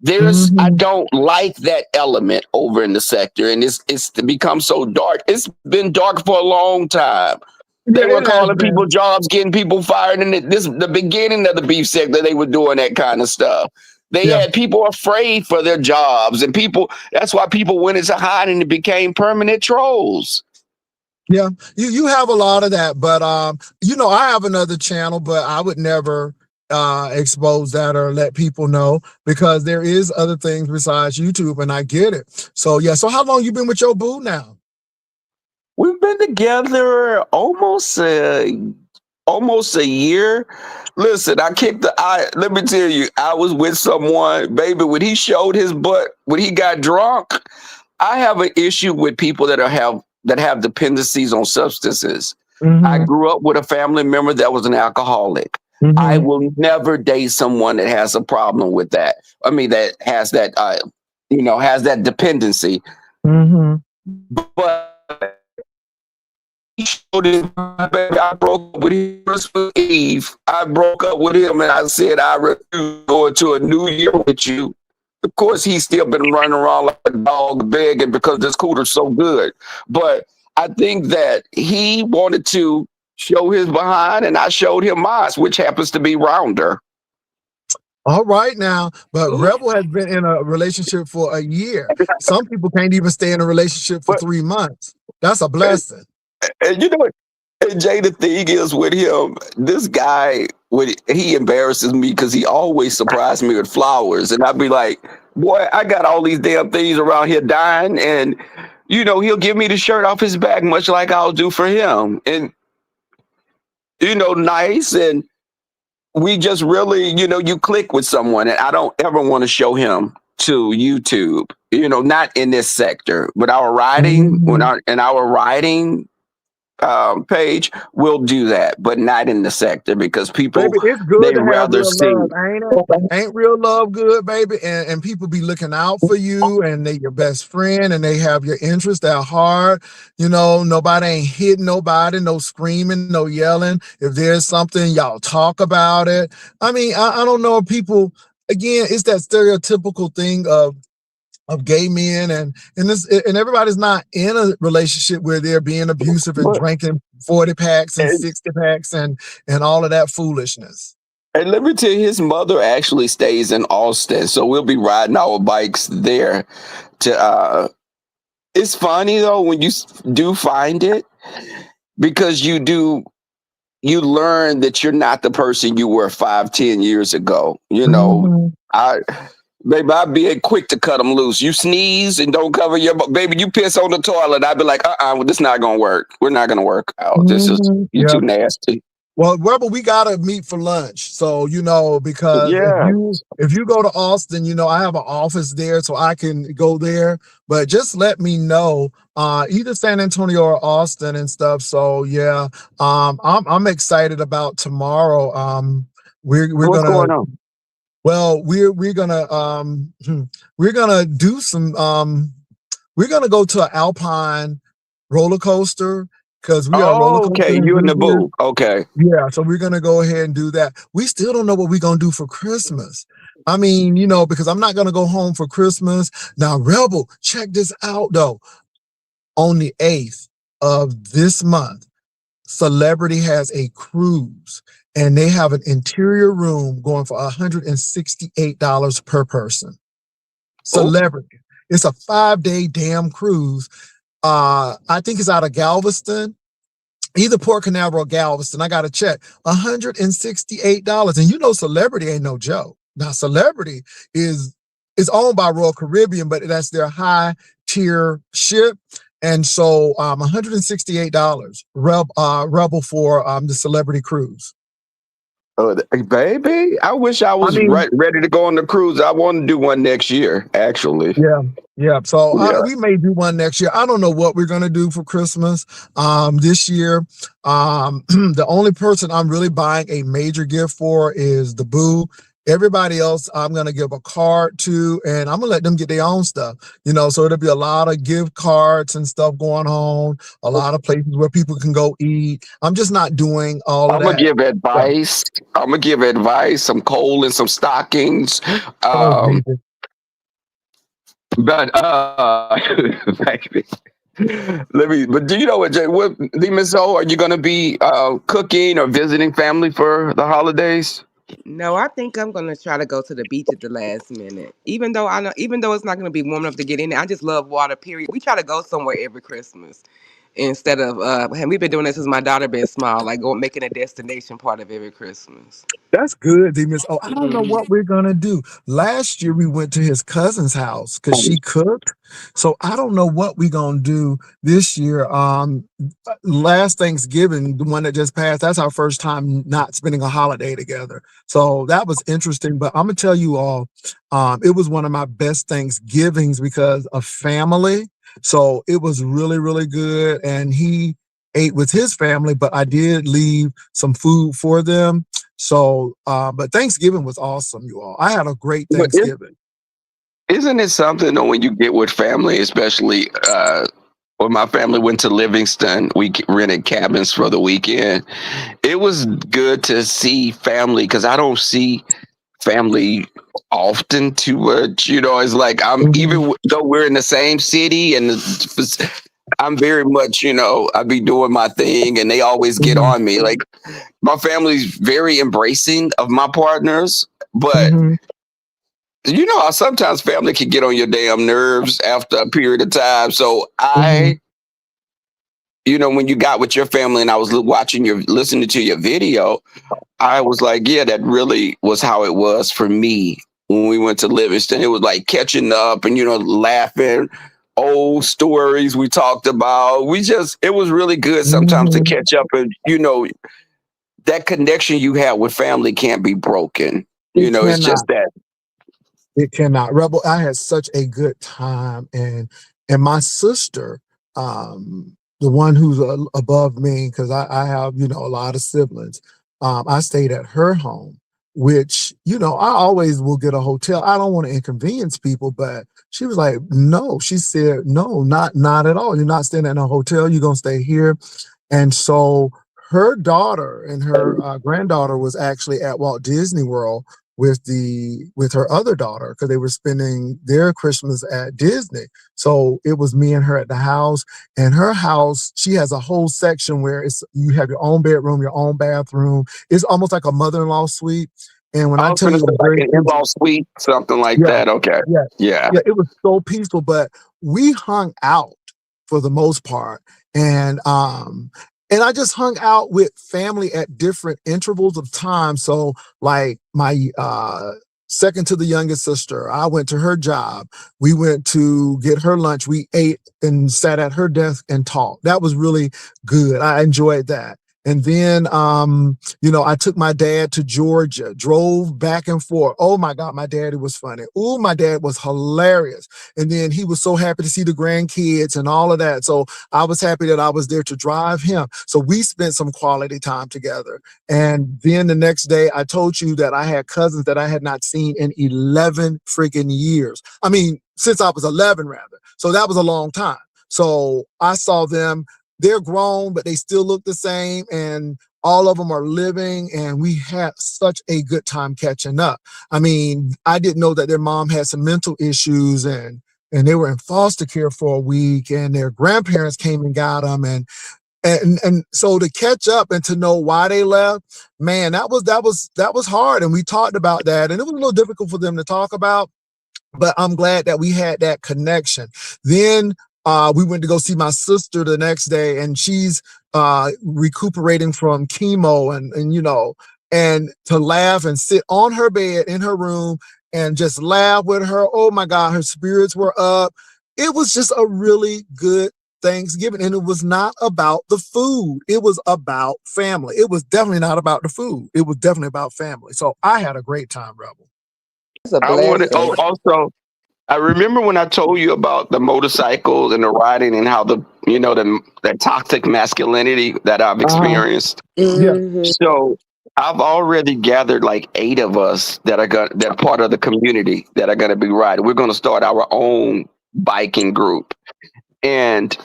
I Mhm. don't like that element over in the sector, and it's become so dark. It's been dark for a long time. Yeah, They were it has calling people been. jobs, getting people fired, and the beginning of the beef sector, they were doing that kind of stuff. They Yeah. had people afraid for their jobs, and people. That's why people went into hiding and became permanent trolls. Yeah, you have a lot of that, but I have another channel, but I would never expose that or let people know because there is other things besides YouTube, and I get it. So yeah, so how long you been with your boo now? We've been together almost a year. Listen, let me tell you, I was with someone, baby, when he showed his butt, when he got drunk, I have an issue with people that have dependencies on substances. I Mm-hmm. grew up with a family member that was an alcoholic. I Mm-hmm. will never date someone that has a problem with that. I mean, that has that dependency. Mm-hmm. But he showed his baby. I broke up with him Christmas Eve. I broke up with him and I said I refuse to go into a new year with you. Of course, he's still been running around like a dog begging because this cooter's so good. But I think that he wanted to show his behind, and I showed him mine, which happens to be rounder. All right now, but Rebel has been in a relationship for a year. Some people can't even stay in a relationship for But 3 months. That's a and, blessing. and you know what? And Jay, the thing is with him, this guy, he embarrasses me because he always surprised me with flowers, and I'd be like, "Boy, I got all these damn things around here dying," and he'll give me the shirt off his back, much like I'll do for him, and nice, and we just really, you click with someone, and I don't ever want to show him to YouTube, not in this sector, but our writing, when Mhm. our writing page will do that, but not in the sector because people Baby, it's good they to have rather real see. love, ain't it? Ain't real love good, baby? And people be looking out for you and they your best friend and they have your interest at heart. Nobody ain't hitting nobody, no screaming, no yelling. If there's something, y'all talk about it. I mean, I don't know if people, again, it's that stereotypical thing of gay men and everybody's not in a relationship where they're being abusive and But drinking 40 packs and and, 60 packs and all of that foolishness. and let me tell you, his mother actually stays in Austin, so we'll be riding our bikes there. To It's funny though when you do find it because you learn that you're not the person you were 5, 10 years ago. Mhm. I Baby, I'd be quick to cut them loose. You sneeze and don't cover your baby. You piss on the toilet. I'd be like, well, this not gonna work. We're not gonna work out. This is Mhm. you Yeah. too nasty. Well, Rebel, we gotta meet for lunch. So, because if Yeah. you go to Austin, I have an office there, so I can go there. But just let me know, either San Antonio or Austin and stuff. So yeah, I'm excited about tomorrow. We're What's gonna going on? well we're gonna we're gonna do some we're gonna go to an Alpine roller coaster because we are roller Oh, coaster okay. You in the enthusiasts. booth. Okay. Yeah, so we're gonna go ahead and do that. We still don't know what we're gonna do for Christmas. I mean, because I'm not gonna go home for Christmas. Now, Rebel, check this out though. On the 8th of this month, Celebrity has a cruise and they have an interior room going for $168 per person. Oh, Celebrity. It's a 5-day damn cruise. I think it's out of Galveston. either Port Canaveral or Galveston. I got to check. $168. And you know, Celebrity ain't no joke. Now, Celebrity is owned by Royal Caribbean, but that's their high tier ship. And so $168 Rebel for the Celebrity cruise. Baby, I wish I was ready to go on the cruise. I want to do one next year, actually. Yeah. So Yeah. we may do one next year. I don't know what we're going to do for Christmas this year. The only person I'm really buying a major gift for is the boo. Everybody else, I'm going to give a card to, and I'm going to let them get their own stuff, you know, so it'll be a lot of gift cards and stuff going on, a lot of places where people can go eat. I'm just not doing all of I'm that. gonna give advice. I'm gonna give advice, some coal and some stockings. Oh, But baby, but do you know what, Jay? What, Miss O, are you gonna be cooking or visiting family for the holidays? No, I think I'm gonna try to go to the beach at the last minute. Even though it's not gonna be warm enough to get in there, I just love water. Period. We try to go somewhere every Christmas instead of and we've been doing this since my daughter been small, like making a destination part of every Christmas. that's good, Miss. Oh, I don't know Hmm. what we're gonna do. Last year we went to his cousin's house because she cooked. So I don't know what we're gonna do this year. Last Thanksgiving, the one that just passed, that's our first time not spending a holiday together. So that was interesting. But I'm gonna tell you all, it was one of my best Thanksgivings because of family. So it was really, really good. And he ate with his family, but I did leave some food for them. So, but Thanksgiving was awesome, you all. I had a great But Thanksgiving. isn't it something though when you get with family, especially when my family went to Livingston, we rented cabins for the weekend. It was good to see family because I don't see family often too much. You know, it's like Mhm, though we're in the same city and I'm very much, you know, I be doing my thing and they always get mhm, on me. Like my family's very embracing of my partners, but mhm, you know how sometimes family can get on your damn nerves after a period of time. So mhm, you know, when you got with your family and I was listening to your video, I was like, yeah, that really was how it was for me when we went to Livingston. It was like catching up and, you know, laughing, old stories we talked about. It was really good sometimes to mhm. catch up and, you know, that connection you have with family can't be broken. You It know, it's just cannot. that. It cannot. Rebel, I had such a good time. And my sister, the one who's above me, because I have, you know, a lot of siblings, I stayed at her home, which, you know, I always will get a hotel. I don't want to inconvenience people, but she was like, no. She said, no, not at all. You're not staying in a hotel. You're gonna stay here. And so her daughter and her granddaughter was actually at Walt Disney World with her other daughter because they were spending their Christmas at Disney. So it was me and her at the house. And her house, she has a whole section where you have your own bedroom, your own bathroom. It's almost like a mother-in-law suite. And when I I was tell going to you, it say was like very an peaceful. in-law suite, something like Yeah, that. Okay. yeah, Yeah. yeah. It was so peaceful, but we hung out for the most part, and I just hung out with family at different intervals of time. So, like my second to the youngest sister, I went to her job. We went to get her lunch. We ate and sat at her desk and talked. That was really good. I enjoyed that. And then, you know, I took my dad to Georgia, drove back and forth. Oh my God, my daddy was funny. Oh, my dad was hilarious. And then he was so happy to see the grandkids and all of that. So I was happy that I was there to drive him. So we spent some quality time together. And then the next day, I told you that I had cousins that I had not seen in 11 freaking years. I mean, since I was 11, rather. So that was a long time. So I saw them. They're grown, but they still look the same. And all of them are living. And we had such a good time catching up. I mean, I didn't know that their mom had some mental issues and they were in foster care for a week and their grandparents came and got them and so to catch up and to know why they left, man, that was hard. And we talked about that and it was a little difficult for them to talk about, but I'm glad that we had that connection. Then We went to go see my sister the next day, and she's recuperating from chemo, and and to laugh and sit on her bed in her room and just laugh with her. Oh my God, her spirits were up. It was just a really good Thanksgiving, and it was not about the food. It was about family. It was definitely not about the food. It was definitely about family. So I had a great time, Rebel. It's a I want to. blessing. Oh, also, I remember when I told you about the motorcycles and the riding and how the toxic masculinity that I've Uh-huh. experienced. Yeah. Hmm. So I've already gathered like 8 of us that are part of the community that are going to be riding. We're going to start our own biking group, and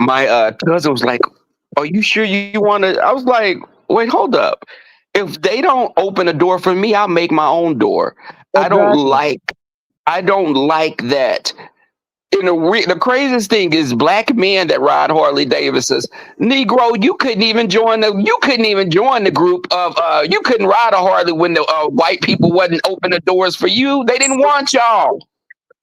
my cousin was like, "Are you sure you want to?" I was like, "Wait, hold up. If they don't open a door for me, I'll make my own door. I don't Exactly. like I don't like that." And the craziest thing is black men that ride Harley Davidsons. Negro, you couldn't even join the group of you couldn't ride a Harley when the white people wouldn't open the doors for you. They didn't want y'all.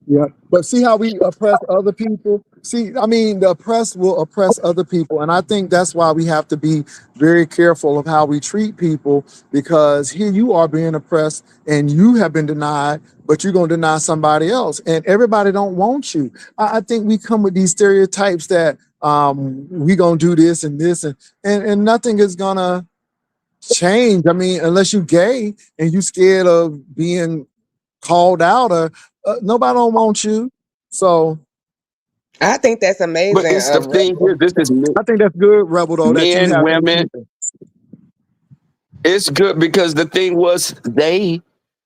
Yeah. But see how we oppress other people? See, I mean, the oppressed will oppress other people. And I think that's why we have to be very careful of how we treat people, because here you are being oppressed and you have been denied, but you're going to deny somebody else. And everybody don't want you. I think we come with these stereotypes that we going to do this and this, and nothing is going to change. I mean, unless you gay and you scared of being called out, or nobody don't want you. So I think that's But amazing, it's the thing Rebel. here. This is I think that's good, Rebel, though, that you men, have eight women. people. It's good because the thing was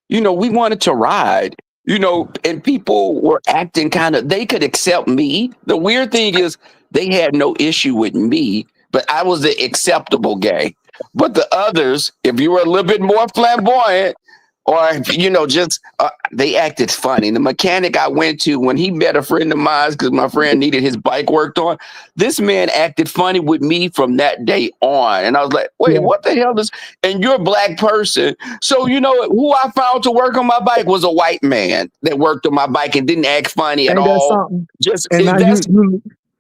we wanted to ride, and people were acting kind of, they could accept me. The weird thing is they had no issue with me, but I was the acceptable gay. But the others, if you were a little bit more flamboyant, or just they acted funny. The mechanic I went to, when he met a friend of mine because my friend needed his bike worked on, this man acted funny with me from that day on, and I was like, wait, Yeah, what the hell is, and you're a black person. So who I found to work on my bike was a white man that worked on my bike and didn't act funny at ain't that all. something? Just And now that's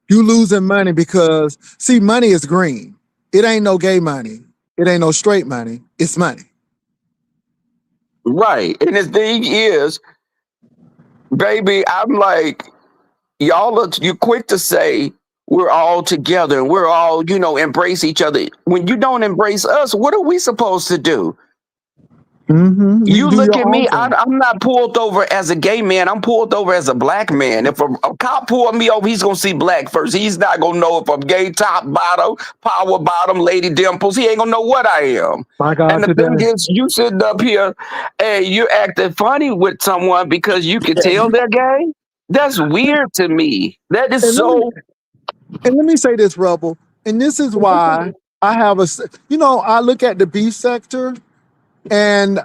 you losing money because see, money is green. It ain't no gay money. It ain't no straight money. It's money. right. And the thing is, baby, I'm like, you quick to say we're all together and we're all, embrace each other. When you don't embrace us, what are we supposed to do? You You do look your at own me, thing. I'm not pulled over as a gay man. I'm pulled over as a black man. If a cop pulled me over, he's going to see black first. He's not going to know if I'm gay, top, bottom, power bottom, lady dimples. He ain't going to know what I am. My And God, the thing today. is, you sitting up here and you're acting funny with someone because you can tell they're gay. That's weird to me. That is And let me so. and let me say this, Rebel. And this is why I have I look at the beef sector, and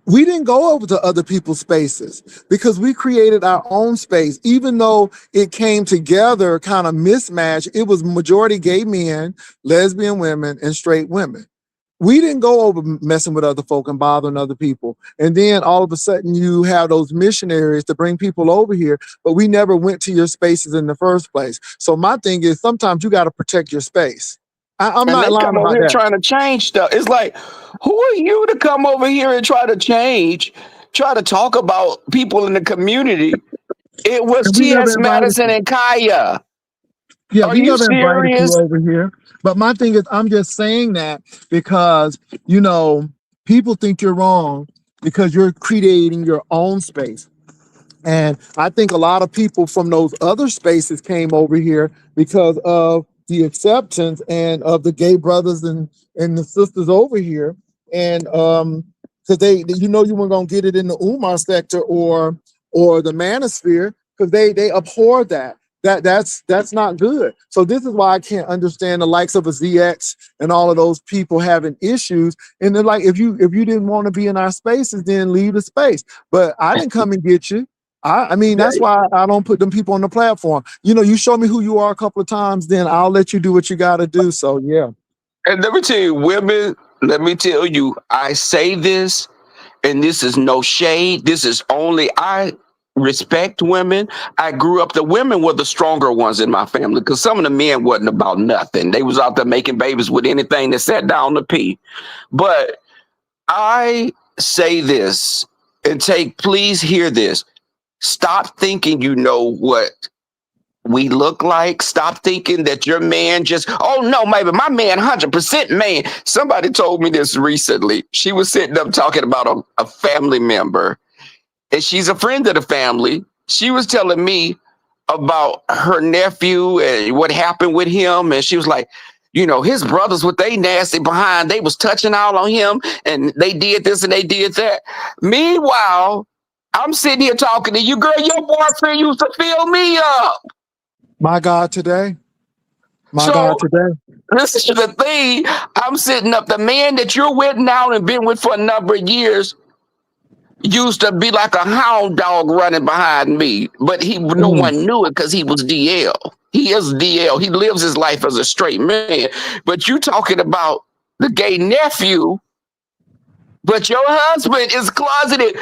we didn't go over to other people's spaces because we created our own space. Even though it came together kind of mismatched, it was majority gay men, lesbian women, and straight women. We didn't go over messing with other folk and bothering other people. And then all of a sudden you have those missionaries to bring people over here, but we never went to your spaces in the first place. So my thing is sometimes you got to protect your space. I'm And not they lying come over about here that. trying to change stuff. It's like, who are you to come over here and try to change, try to talk about people in the community? It was And we never T.S. invited Madison you. and Kaya. Yeah, Are we you never invited you serious? over here. But my thing is, I'm just saying that because, you know, people think you're wrong because you're creating your own space. And I think a lot of people from those other spaces came over here because of the acceptance and of the gay brothers and the sisters over here. And because you weren't gonna get it in the Umar sector or the manosphere because they abhor that. That's not good. So this is why I can't understand the likes of a ZX and all of those people having issues. And they're like, if you didn't want to be in our spaces, then leave the space. But I didn't come and get you. I mean, that's why I don't put them people on the platform. You show me who you are a couple of times, then I'll let you do what you got to do. So, yeah. And let me tell you, women, let me tell you, I say this, and this is no shade. This is only respect women. I grew up, the women were the stronger ones in my family because some of the men wasn't about nothing. They was out there making babies with anything that sat down to pee. But I say this, and please hear this. Stop thinking you know what we look like. Stop thinking that your man just, oh no, maybe my man 100% man. Somebody told me this recently. She was sitting up talking about a family member, and she's a friend of the family. She was telling me about her nephew and what happened with him. And she was like, you know, his brothers with they nasty behind, they was touching all on him and they did this and they did that. Meanwhile, I'm sitting here talking to you, girl, your boyfriend used to fill me up. My God, today. My So God, today. this is the thing. I'm sitting up. The man that you're with now and been with for a number of years used to be like a hound dog running behind me, but no Mm. one knew it because he was DL. He is DL. He lives his life as a straight man. But you talking about the gay nephew, but your husband is closeted.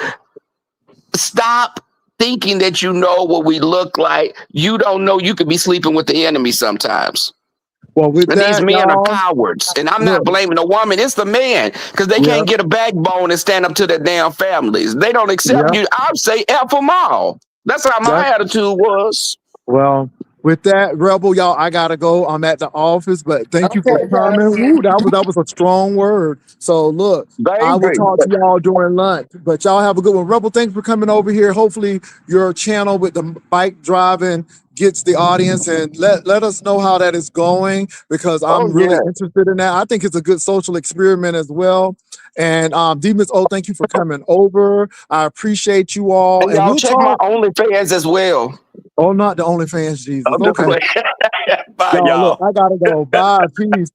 Stop thinking that you know what we look like. You don't know you could be sleeping with the enemy sometimes. Well, with And these that, men are y'all, cowards. And I'm not look, blaming the woman, it's the man, because they yeah, can't get a backbone and stand up to their damn families. They don't accept yeah, you. I'd say F them all. That's how my that, attitude was. well, with that, Rebel, y'all, I gotta go. I'm at the office, but thank you for Okay, coming. guys. Woo, that was a strong word. So look, I will Baby. talk to y'all during lunch. But y'all have a good one. Rebel, thanks for coming over here. Hopefully your channel with the bike driving gets the audience, and let us know how that is going, because Oh, I'm really yeah. interested in that. I think it's a good social experiment as well. And Demons, oh, thank you for coming over. I appreciate you all, And and y'all we'll check my talk. OnlyFans as well. Oh, not the OnlyFans, Jesus. I'm just Okay. playing. Bye, Y'all, look, y'all. I gotta go. Bye. Peace.